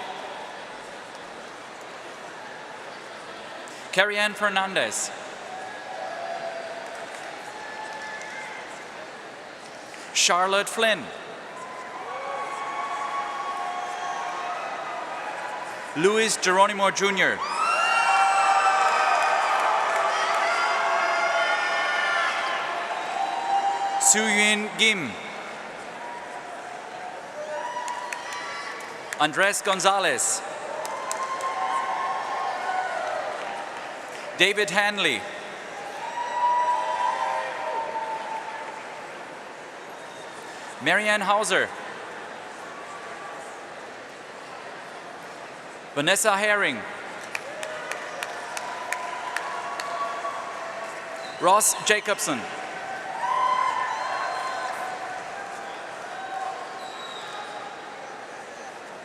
Carrie-Ann Fernandez, Charlotte Flynn, Luis Geronimo Jr., Suyun Kim, Andres Gonzalez, David Hanley, Marianne Hauser, Vanessa Herring, Ross Jacobson,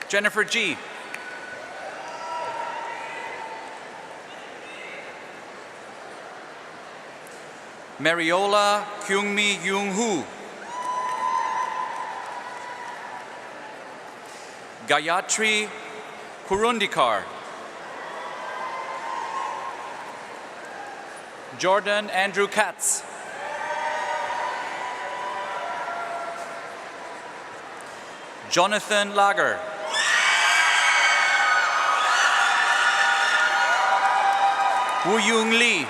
Jennifer G, Mariola Kyungmi Young-hoo, Gayatri Kurundikar, Jordan Andrew Katz, Jonathan Lager, Woo Young Lee,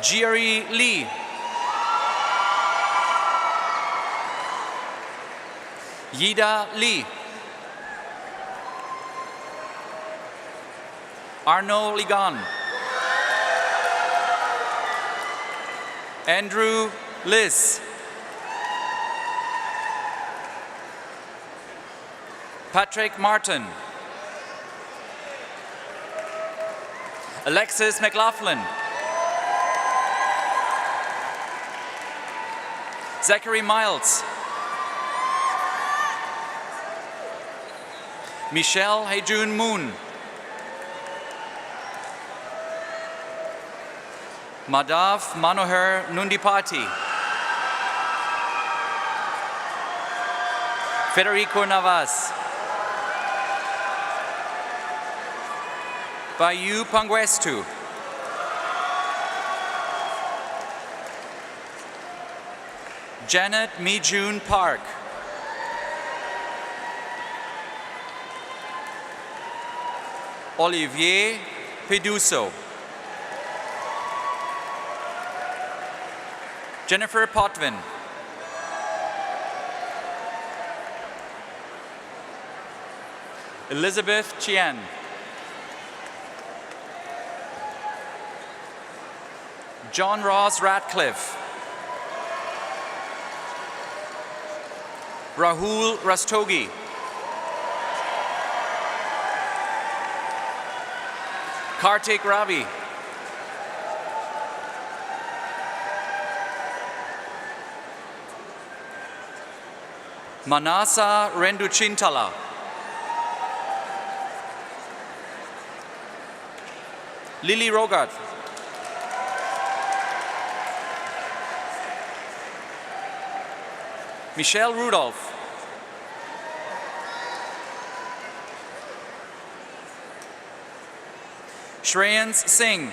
Jerry Lee, Yida Lee, Arno Ligan, Andrew Liz, Patrick Martin, Alexis McLaughlin, Zachary Miles, Michelle Hejun Moon, Madhav Manohar Nundipati, Federico Navas, Bayu Panguestu, Janet Mijun Park, Olivier Peduso, Jennifer Potvin, Elizabeth Chien, John Ross Ratcliffe, Rahul Rastogi, Kartik Ravi, Manasa Renduchintala, Lily Rogarth, Michelle Rudolph, Shreyans Singh.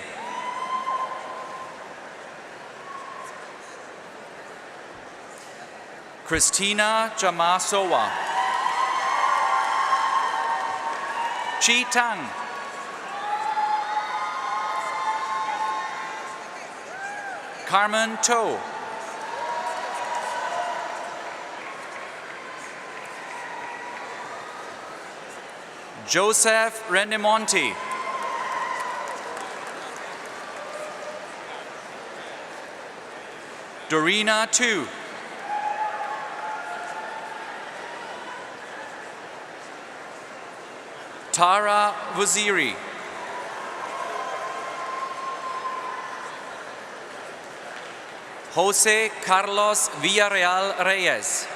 Christina Jamasowa. Chi Tang. Carmen To. Joseph Rendemonti. Dorina Tu. Tara Waziri. Jose Carlos Villarreal Reyes.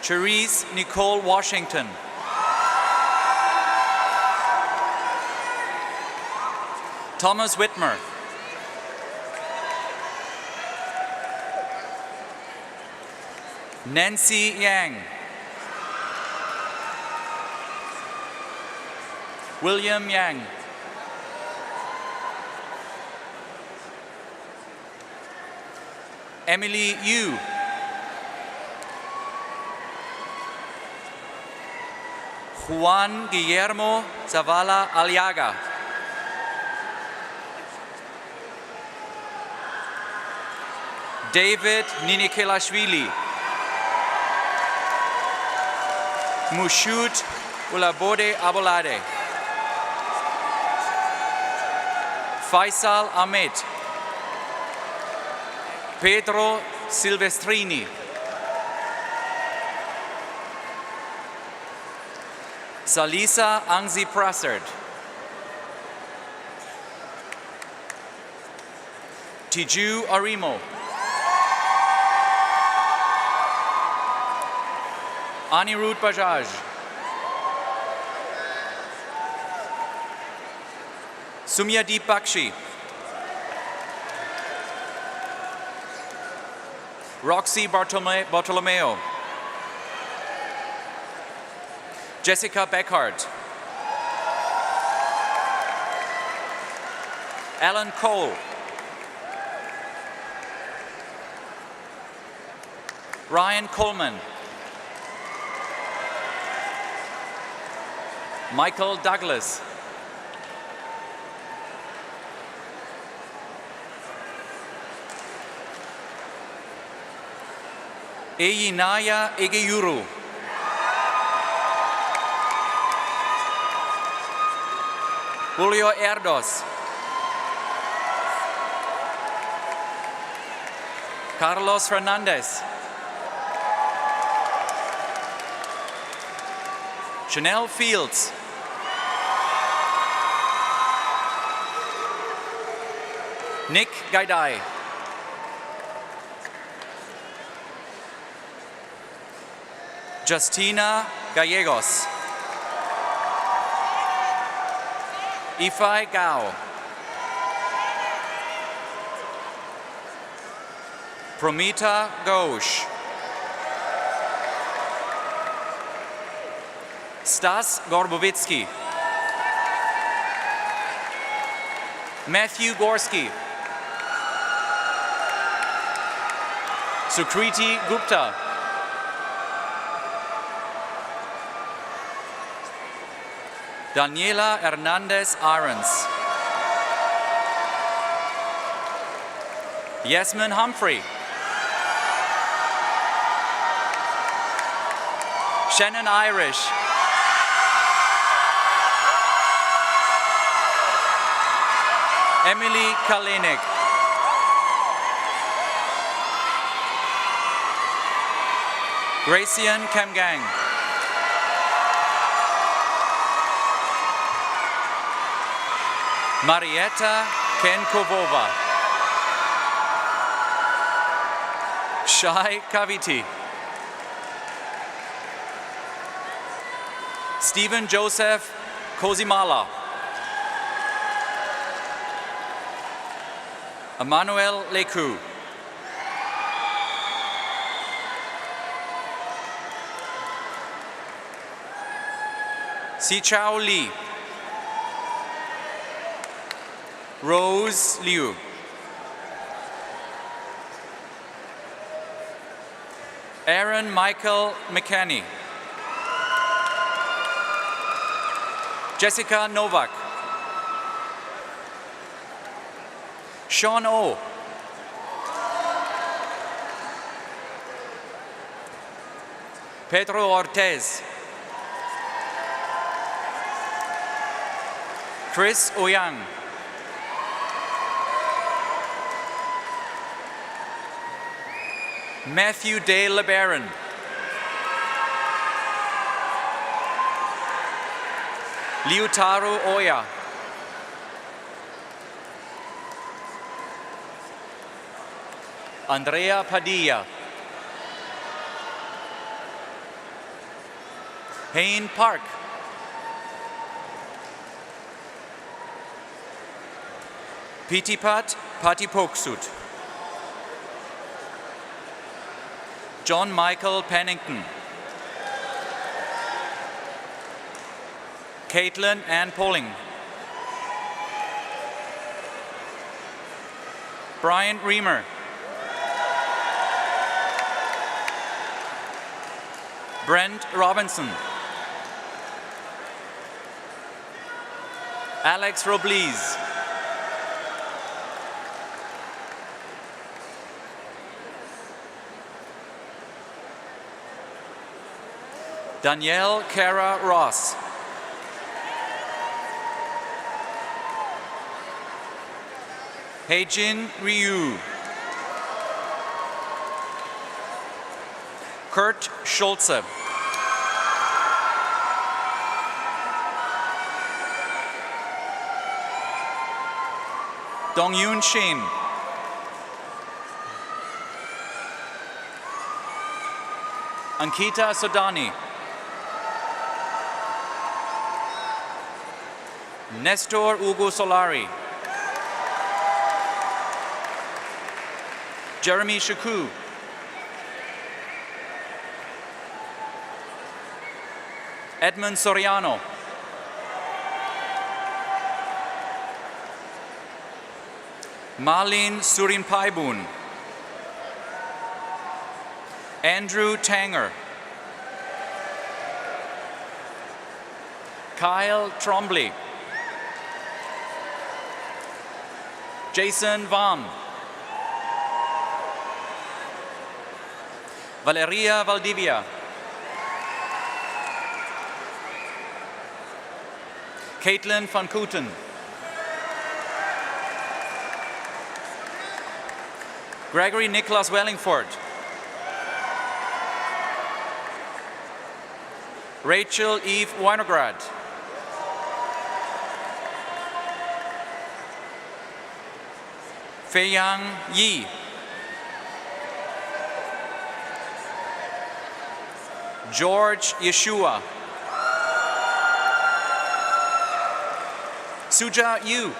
Cherise Nicole Washington. Thomas Whitmer. Nancy Yang. William Yang. Emily Yu. Juan Guillermo Zavala Aliaga. David Ninikelashvili. Mushut Ulabode Abolade. Faisal Ahmed. Pedro Silvestrini. Salisa Angzi Prassard. Tiju Arimo. Anirudh Bajaj. Sumyadeep Bakshi. Roxy Bartolomeo. Jessica Beckhart. Alan Cole. Ryan Coleman. Michael Douglas. Eyinaya Egeyuru. Julio Erdos. Carlos Fernandez. Chanel Fields. Nick Gaidai. Justina Gallegos. Ifai Gao. Promita Ghosh. Stas Gorbovitsky. Matthew Gorski. Sukriti Gupta. Daniela Hernandez Irons. Yasmin Humphrey. Shannon Irish. Emily Kalinik. Gracian Kamgang. Marietta Kenkovova. Shai Kaviti. Stephen Joseph Kozimala. Emmanuel Leku. Si Chao Lee. Rose Liu. Aaron Michael McKenney. Jessica Novak. Sean O. Pedro Ortez. Chris Oyang. Matthew De LeBaron. Liutaro Oya. Andrea Padilla. Hayne Park. Pitipat Patipoksut. John Michael Pennington. Caitlin Ann Poling. Brian Reamer. Brent Robinson. Alex Robles. Danielle Cara Ross. Heijin Ryu. Kurt Schulze. Dong-Yoon Shin. Ankita Sodani. Nestor Ugo Solari. Jeremy Shaku. Edmund Soriano. Marlene Surinpaibun. Andrew Tanger. Kyle Trombley. Jason Vam. Valeria Valdivia. Caitlin van Kooten. Gregory Nicholas Wellingford. Rachel Eve Winograd. Feiyang Yi. George Yeshua. Suja Yu.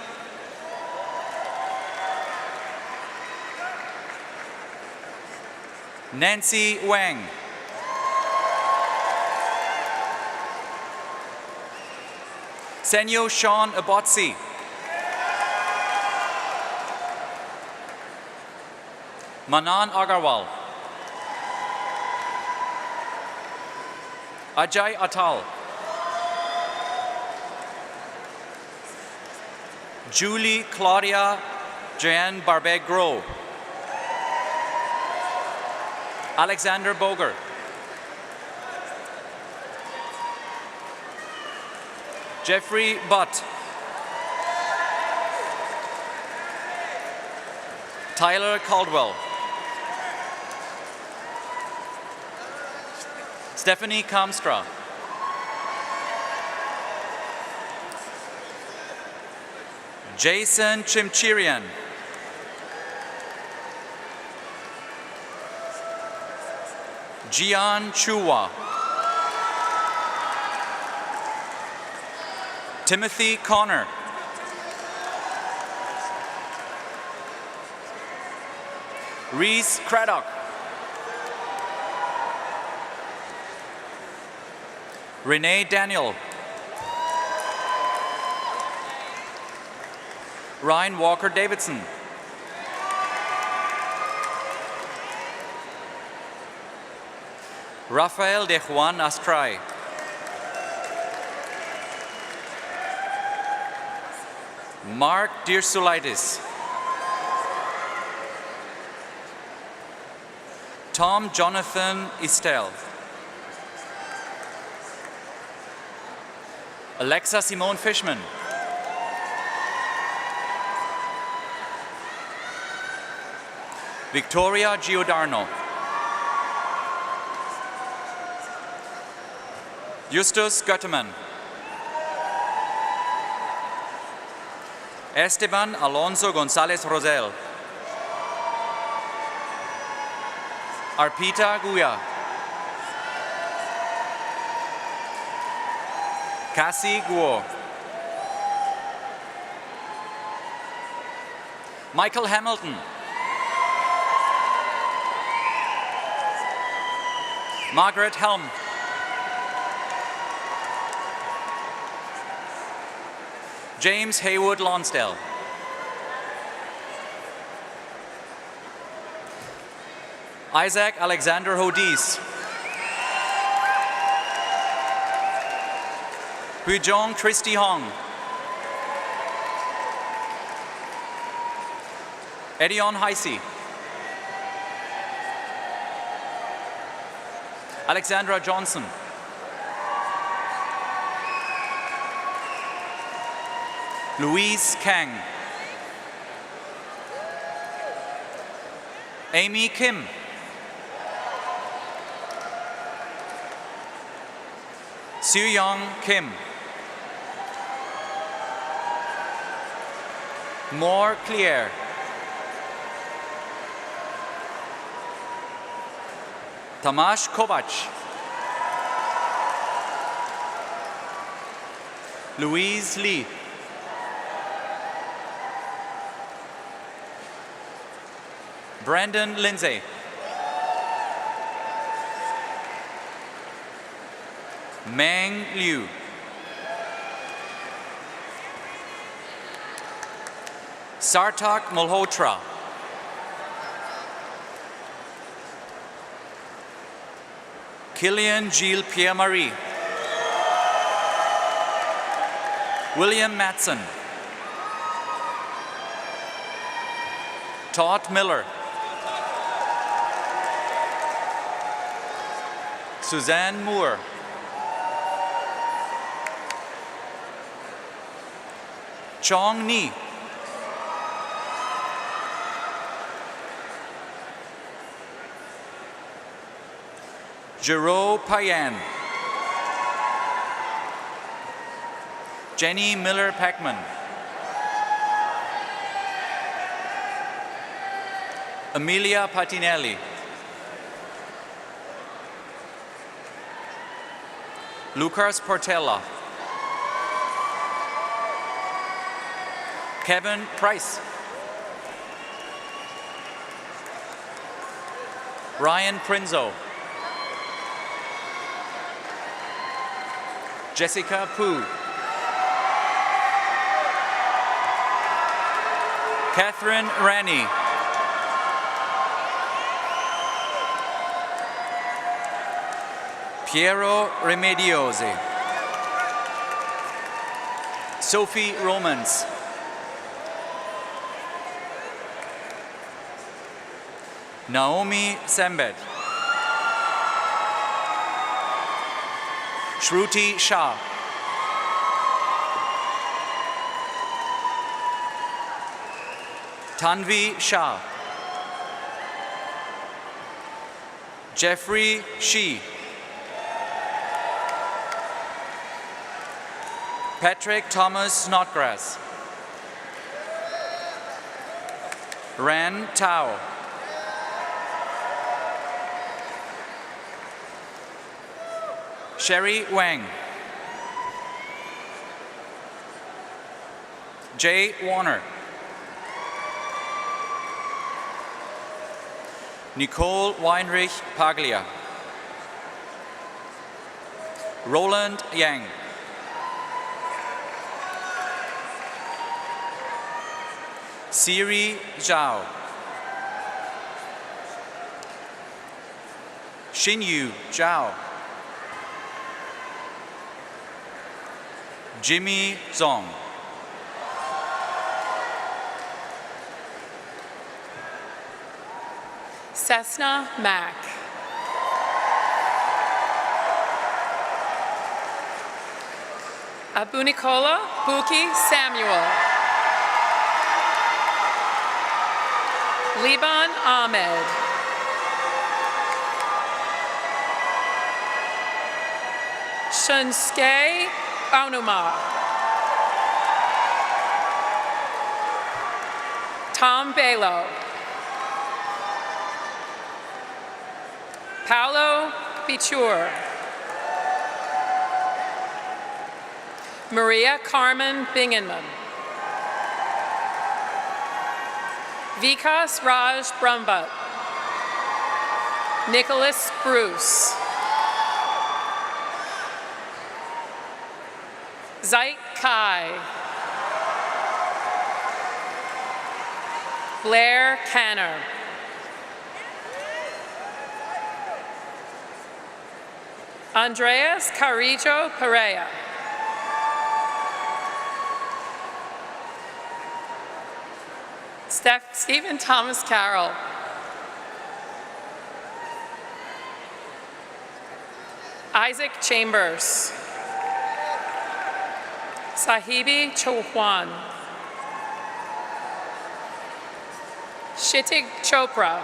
Nancy Wang. Senyo Sean Abotsi. Manan Agarwal. Ajay Atal. Julie Claudia Jan Barbeg-Gros. Alexander Boger. Jeffrey Butt. Tyler Caldwell. Stephanie Kamstra. Jason Chimchirian. Jian Chua. Timothy Connor. Reese Craddock. Renee Daniel. Ryan Walker Davidson. Rafael de Juan Astray. Mark Dirsulaitis. Tom Jonathan Estelle. Alexa Simone Fishman. Victoria Giordano. Justus Göttermann. Esteban Alonso González Rosell. Arpita Guya. Cassie Guo. Michael Hamilton. Margaret Helm. James Haywood Lonsdale. Isaac Alexander Hodis. Huijong Christy Hong. Edion Heisey. Alexandra Johnson. Louise Kang. Amy Kim. Soo-young Kim. Moore Clear. Tamash Kovac. Louise Lee. Brandon Lindsay. Meng Liu. Sartak Malhotra. Killian Gilles Pierre-Marie. William Matson. Todd Miller. Suzanne Moore. Chong Ni. Jero Payan. Jenny Miller-Packman. Amelia Patinelli. Lucas Portella. Kevin Price. Ryan Prinzo. Jessica Poo. Catherine Rani. Piero Remediosi. Sophie Romans. Naomi Sembet. Shruti Shah. Tanvi Shah. Jeffrey Shi. Patrick Thomas Snodgrass. Ran Tao. Sherry Wang. Jay Warner. Nicole Weinrich Paglia. Roland Yang. Siri Zhao. Xinyu Zhao. Jimmy Zong. Cessna Mack. Abunikola Buki Samuel. Liban Ahmed. Shunsuke Aonuma. Tom Balo. Paolo Bichur. Maria Carmen Bingenman. Vikas Raj Brumbutt. Nicholas Bruce. Zait Kai. Blair Canner. Andreas Carrillo Perea. Stephen Thomas Carroll. Isaac Chambers. Sahibi Chauhan. Shitig Chopra.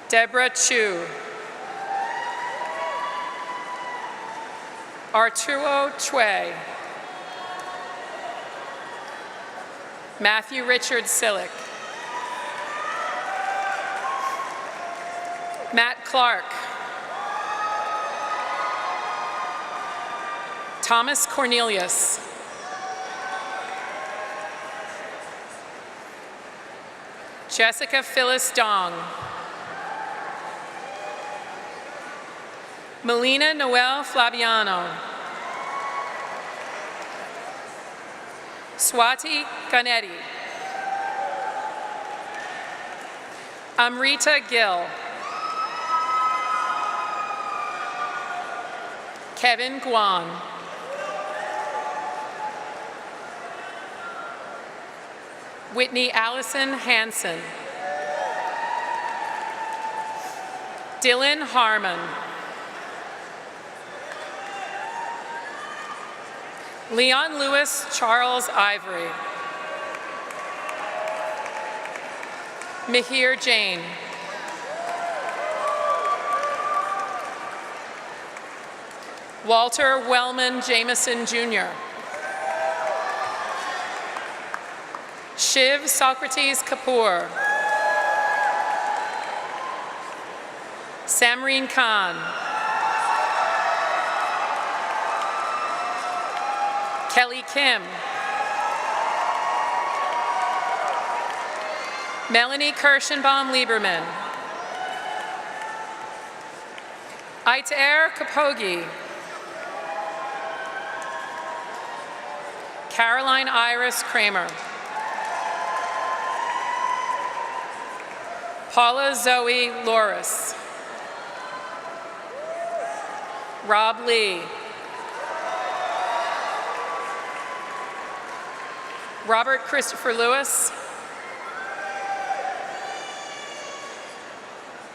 Deborah Chu. Arturo Chue. Matthew Richard Sillick. Matt Clark. Thomas Cornelius. Jessica Phyllis Dong. Melina Noel Flaviano. Swati Ganetti. Amrita Gill. Kevin Guan. Whitney Allison Hansen. Dylan Harmon. Leon Lewis Charles Ivory. Mihir Jain. Walter Wellman Jameson Jr. Shiv Socrates Kapoor. Samreen Khan. Kelly Kim. Melanie Kirschenbaum Lieberman. Aitair Kapogi. Caroline Iris Kramer. Paula Zoe Loris. Rob Lee. Robert Christopher Lewis.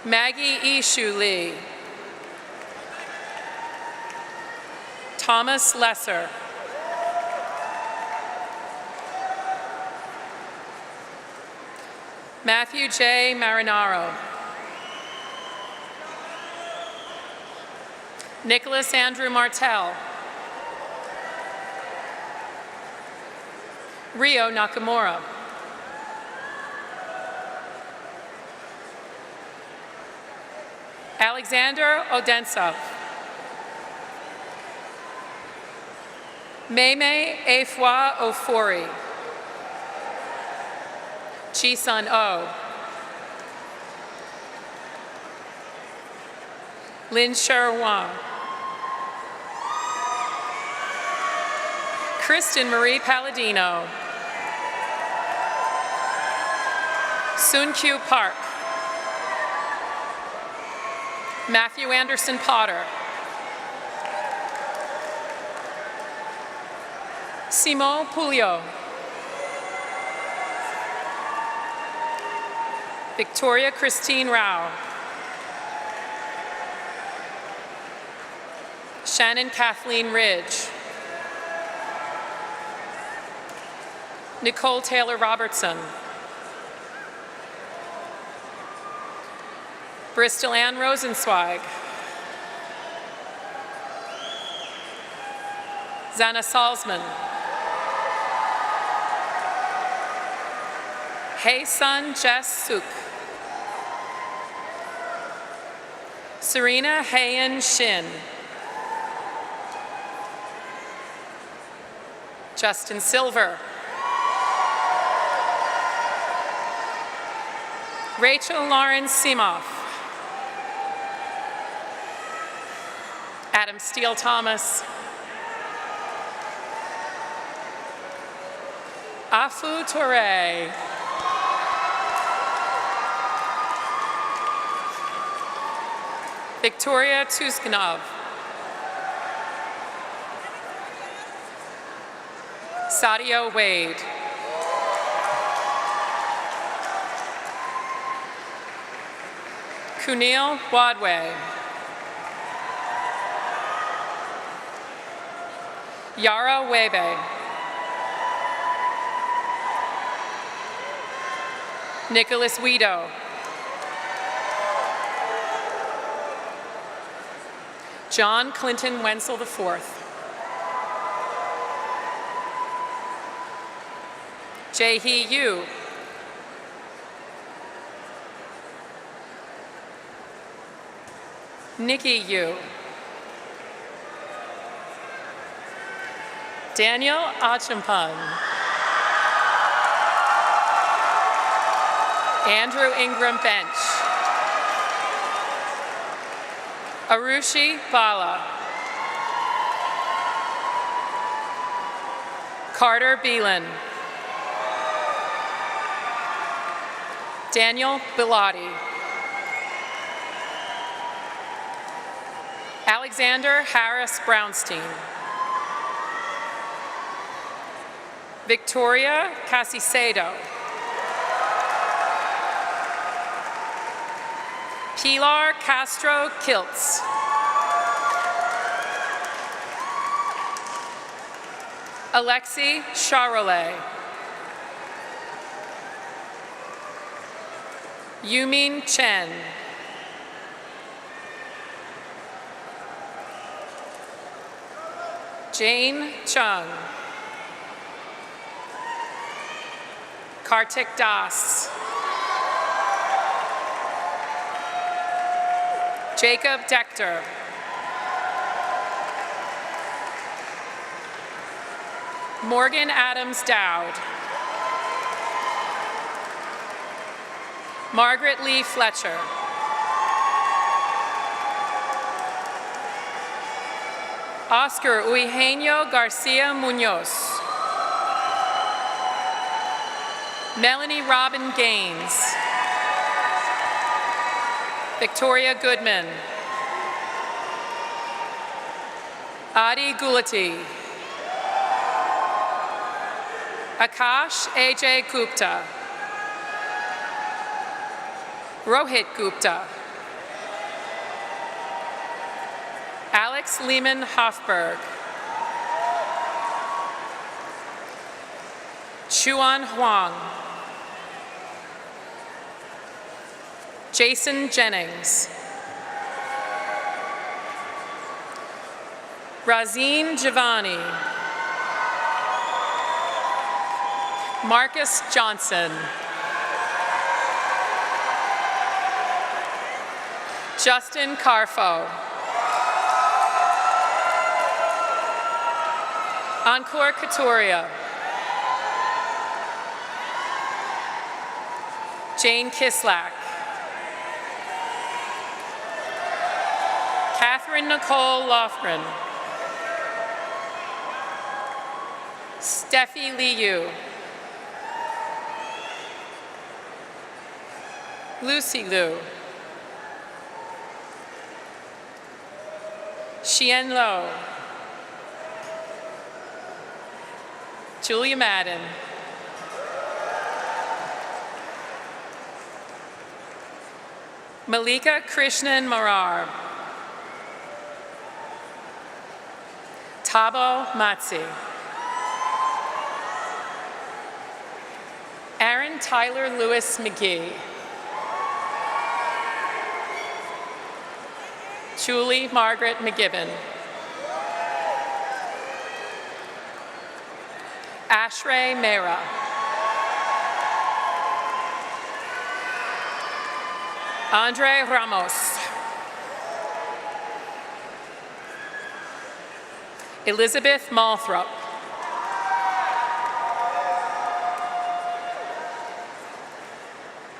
Maggie Ishu Lee. Thomas Lesser. Matthew J. Marinaro. Nicholas Andrew Martell. Rio Nakamura. Alexander Odensov. Meme Efwa Ofori. Chi-Sun Oh. Lin Sher Wang. Kristen Marie Palladino. Sun Kyu Park. Matthew Anderson Potter. Simon Pulio. Victoria Christine Rao. Shannon Kathleen Ridge. Nicole Taylor Robertson. Bristol Ann Rosenzweig. Zana Salzman. Hey Sun Jess Suk. Serena Hayen Shin. Justin Silver. Rachel Lauren Simoff. Adam Steele Thomas. Afu Toure. Victoria Tuskanov. Sadio Wade. Kunil Wadway. Yara Webe. Nicholas Weedo. John Clinton Wenzel IV. Jae-hee Yu. Nikki Yu. Daniel Achampan. Andrew Ingram Bench. Arushi Bala. Carter Beelan. Daniel Bilotti. Alexander Harris Brownstein. Victoria Casicedo. Pilar Castro Kiltz. Alexi Charolais. Yumin Chen. Jane Chung. Kartik Das. Jacob Dechter. Morgan Adams Dowd. Margaret Lee Fletcher. Oscar Eugenio Garcia Munoz. Melanie Robin Gaines. Victoria Goodman. Adi Gulati. Akash AJ Gupta. Rohit Gupta. Alex Lehman Hofberg. Chuan Huang. Jason Jennings. Razeen Giovanni. Marcus Johnson. Justin Carfo. Encore Katuria. Jane Kislak. Catherine Nicole Lofgren. Steffi Liu. Lucy Liu. Xian Lo. Julia Madden. Malika Krishnan Marar. Tabo Matsi. Aaron Tyler Lewis McGee. Julie Margaret McGibbon. Ashray Mehra. Andre Ramos. Elizabeth Malthrop.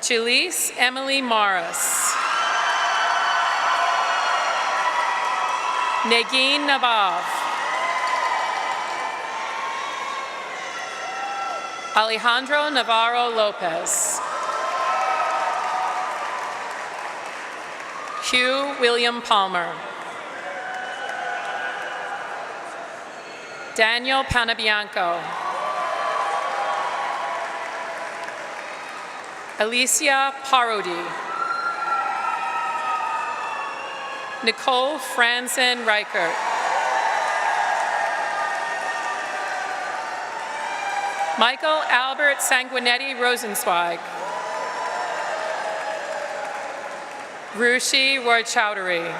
Jaleese Emily Morris. Negin Nabav. Alejandro Navarro Lopez. Hugh William Palmer. Daniel Panabianco. Alicia Parodi. Nicole Franzen Reichert. Michael Albert Sanguinetti Rosenzweig. Rushi Roy-Chowdhury.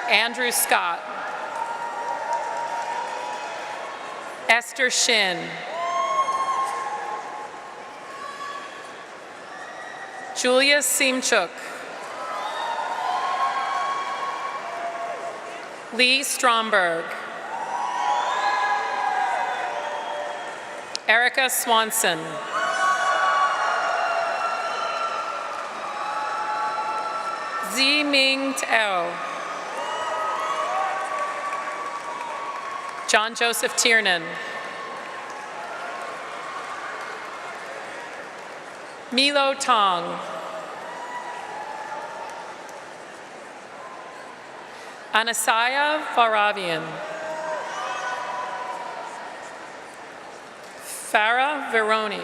Andrew Scott. Esther Shin. Julia Simchuk. Lee Stromberg. Erica Swanson. Zi Ming Tao. John Joseph Tiernan. Milo Tong. Anasaya Varavian. Farah Veroni.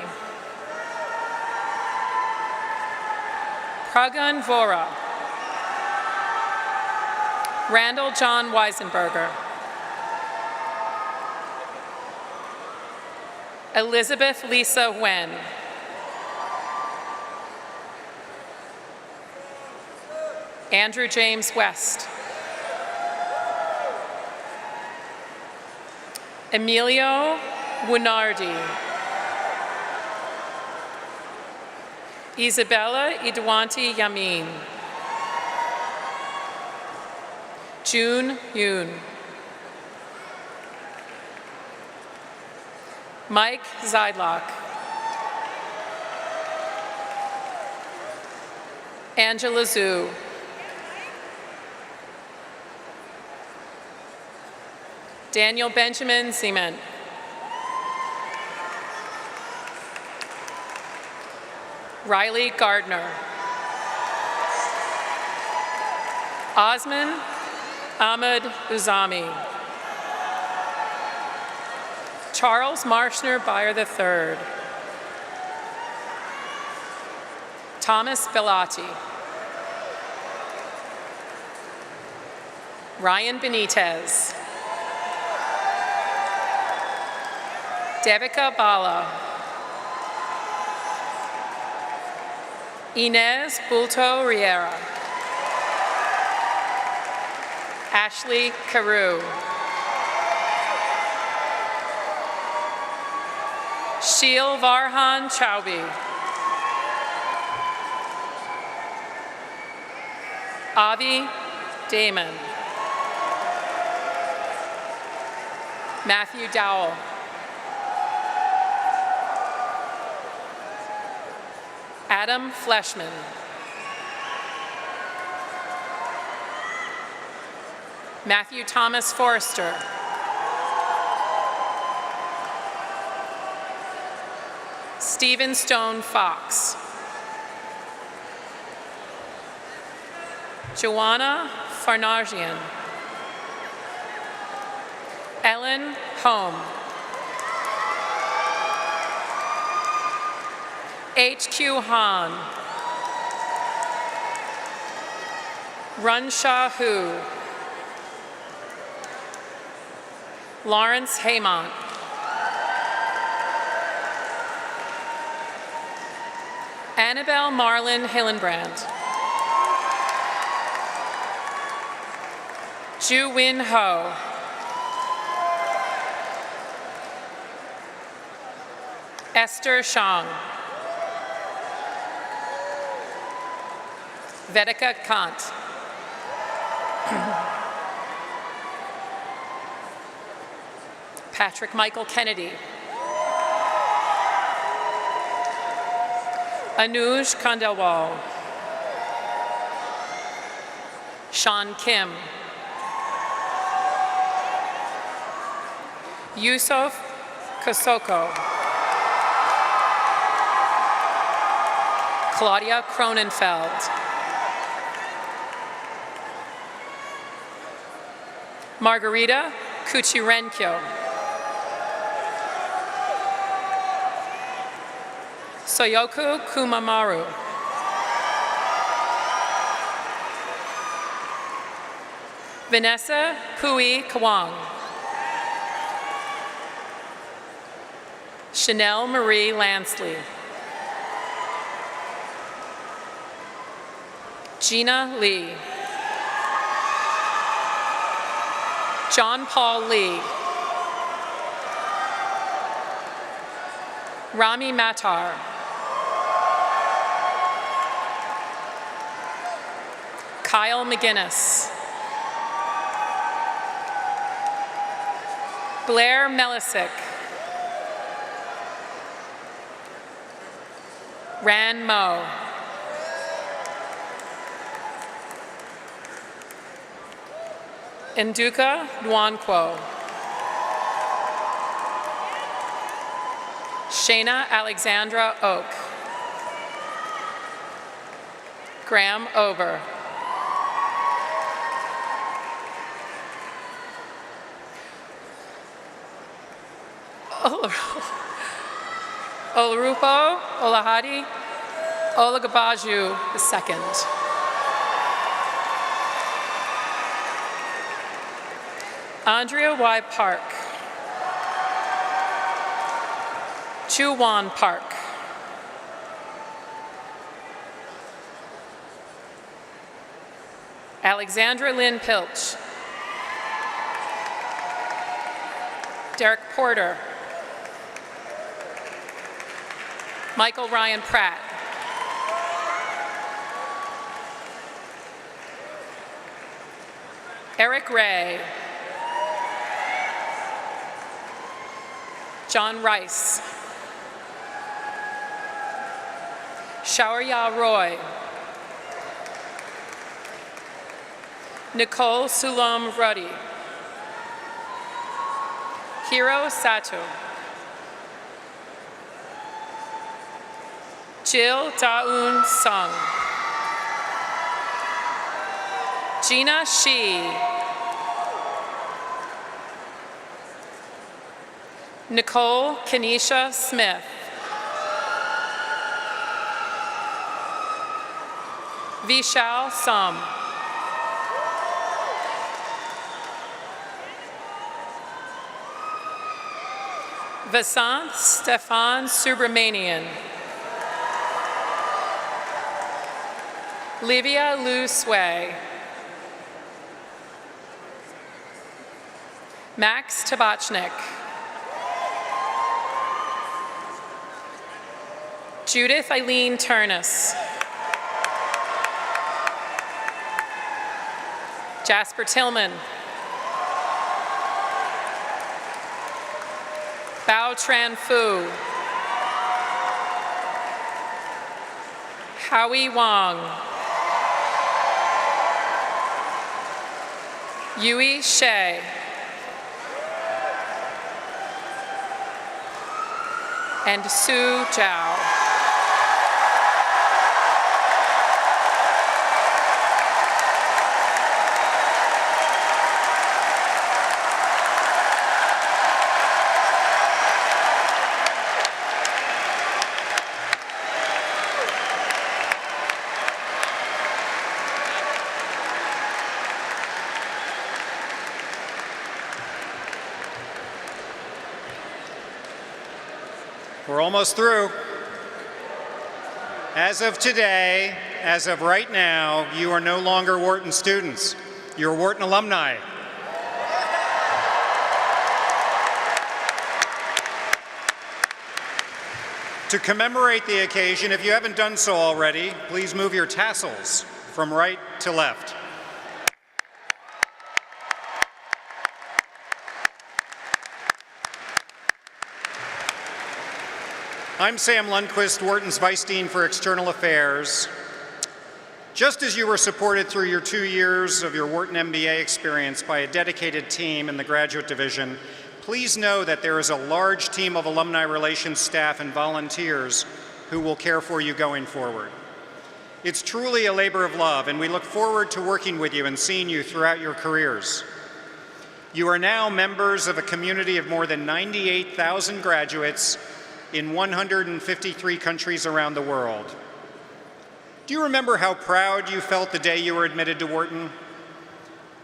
Pragan Vora. Randall John Weisenberger. Elizabeth Lisa Wen. Andrew James West. Emilio Winardi. Isabella Idwanti Yamin. June Yoon. Mike Zydlock. Angela Zhu. Daniel Benjamin Seaman. Riley Gardner. Osman Ahmed Uzami. Charles Marshner Beyer III. Thomas Bellotti. Ryan Benitez. Devika Bala. Inez Bulto Riera. Ashley Carew. Sheil Varhan Chowbe. Avi Damon. Matthew Dowell. Adam Fleshman. Matthew Thomas Forrester. Stephen Stone Fox. Joanna Farnagian. Ellen Home. H.Q. Han. Runshaw Hu. Lawrence Haymont. Annabelle Marlin Hillenbrand. Ju Win Ho. Esther Shang. Vedika Kant. Patrick Michael Kennedy. Anuj Khandelwal. Sean Kim. Yusuf Kosoko. Claudia Cronenfeld. Margarita Kuchirenkyo. Soyoku Kumamaru. Vanessa Pui Kawang. Chanel Marie Lansley. Gina Lee. John Paul Lee. Rami Matar. Kyle McGinnis. Blair Melisick. Ran Mo. Nduka Nwankwo. Shayna Alexandra Oak. Graham Over. Olarupo Olahadi Olagabaju II. Andrea Y. Park. Chuwan Park. Alexandra Lynn Pilch. Derek Porter. Michael Ryan Pratt. Eric Ray. John Rice. Shaurya Roy. Nicole Sulam Ruddy. Hiro Sato. Jill Daun Sung. Gina Shi. Nicole Kenesha Smith. Vishal Sam. Vasant Stefan Subramanian. Livia Lu Sway. Max Tabachnik. Judith Eileen Turnus. Jasper Tillman. Bao Tran Fu. Howie Wong. Yui Shea. and Sue Zhao. We're almost through. As of today, as of right now, you are no longer Wharton students. You're Wharton alumni. To commemorate the occasion, if you haven't done so already, please move your tassels from right to left. I'm Sam Lundquist, Wharton's Vice Dean for External Affairs. Just as you were supported through your 2 years of your Wharton MBA experience by a dedicated team in the graduate division, please know that there is a large team of alumni relations staff and volunteers who will care for you going forward. It's truly a labor of love, and we look forward to working with you and seeing you throughout your careers. You are now members of a community of more than 98,000 graduates in 153 countries around the world. Do you remember how proud you felt the day you were admitted to Wharton?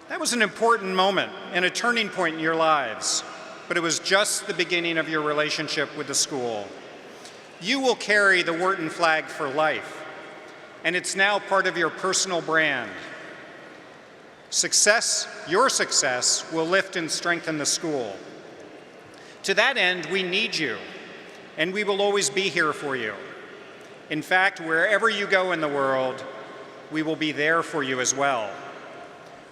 That was an important moment and a turning point in your lives, but it was just the beginning of your relationship with the school. You will carry the Wharton flag for life, and it's now part of your personal brand. Your success will lift and strengthen the school. To that end, we need you, and we will always be here for you. In fact, wherever you go in the world, we will be there for you as well.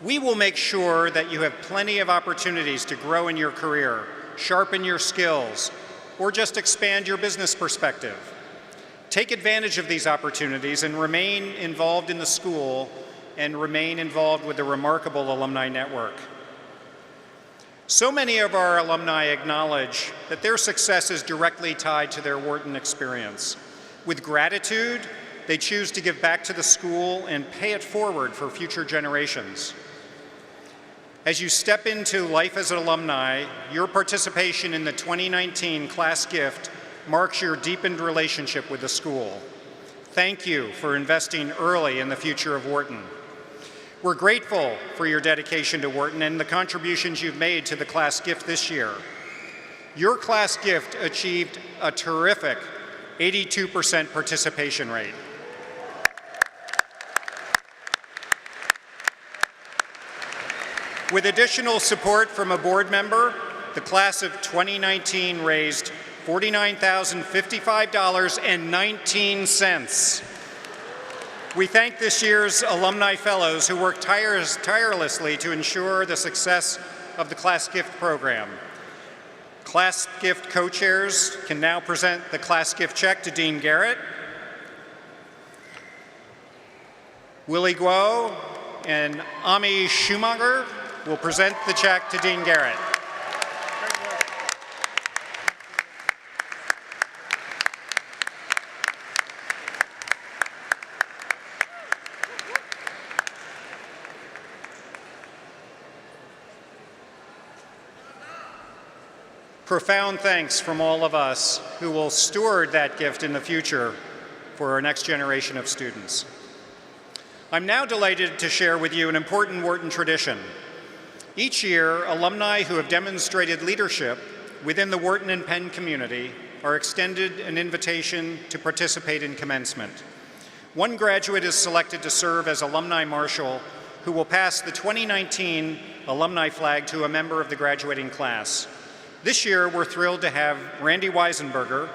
We will make sure that you have plenty of opportunities to grow in your career, sharpen your skills, or just expand your business perspective. Take advantage of these opportunities and remain involved in the school and remain involved with the remarkable alumni network. So many of our alumni acknowledge that their success is directly tied to their Wharton experience. With gratitude, they choose to give back to the school and pay it forward for future generations. As you step into life as an alumni, your participation in the 2019 class gift marks your deepened relationship with the school. Thank you for investing early in the future of Wharton. We're grateful for your dedication to Wharton and the contributions you've made to the class gift this year. Your class gift achieved a terrific 82% participation rate. With additional support from a board member, the class of 2019 raised $49,055.19. We thank this year's alumni fellows who worked tirelessly to ensure the success of the class gift program. Class gift co-chairs can now present the class gift check to Dean Garrett. Willie Guo and Ami Schumacher will present the check to Dean Garrett. Profound thanks from all of us who will steward that gift in the future for our next generation of students. I'm now delighted to share with you an important Wharton tradition. Each year, alumni who have demonstrated leadership within the Wharton and Penn community are extended an invitation to participate in commencement. One graduate is selected to serve as Alumni Marshal, who will pass the 2019 alumni flag to a member of the graduating class. This year, we're thrilled to have Randy Weisenberger,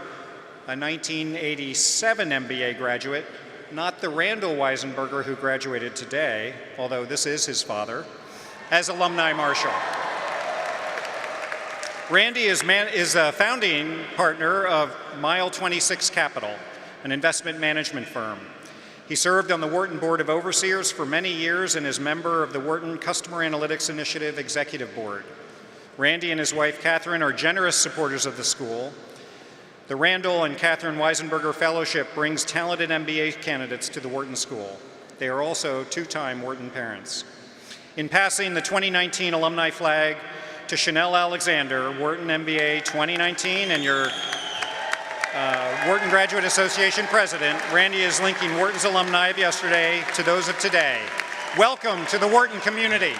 a 1987 MBA graduate, not the Randall Weisenberger who graduated today, although this is his father, as Alumni Marshal. Randy is a founding partner of Mile 26 Capital, an investment management firm. He served on the Wharton Board of Overseers for many years and is member of the Wharton Customer Analytics Initiative Executive Board. Randy and his wife, Catherine, are generous supporters of the school. The Randall and Catherine Weisenberger Fellowship brings talented MBA candidates to the Wharton School. They are also two-time Wharton parents. In passing the 2019 alumni flag to Chanel Alexander, Wharton MBA 2019, and your Wharton Graduate Association president, Randy is linking Wharton's alumni of yesterday to those of today. Welcome to the Wharton community.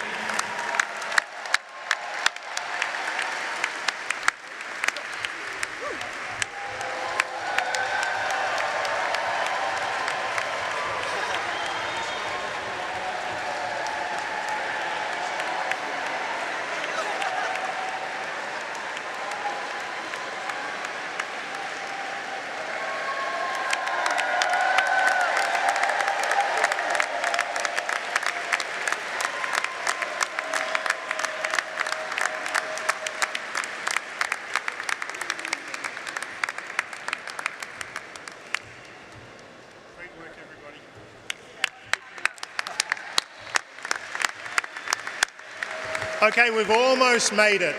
Okay, we've almost made it.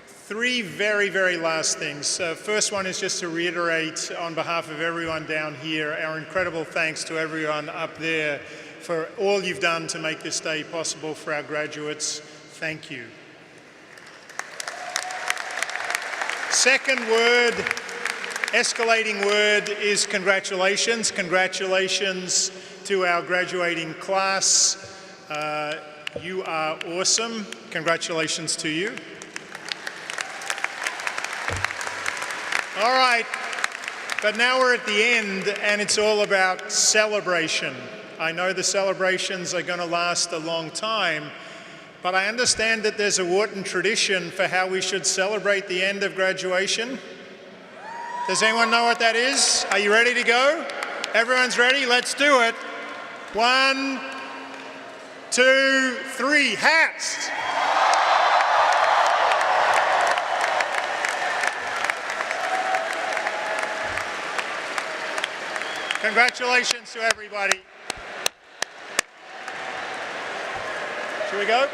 Three very, very last things. First one is just to reiterate on behalf of everyone down here, our incredible thanks to everyone up there for all you've done to make this day possible for our graduates. Thank you. Second word, escalating word, is congratulations. Congratulations to our graduating class. You are awesome. Congratulations to you. All right, but now we're at the end and it's all about celebration. I know the celebrations are going to last a long time, but I understand that there's a Wharton tradition for how we should celebrate the end of graduation. Does anyone know what that is? Are you ready to go? Everyone's ready? Let's do it. 1, 2, 3, hats! Congratulations to everybody. Should we go?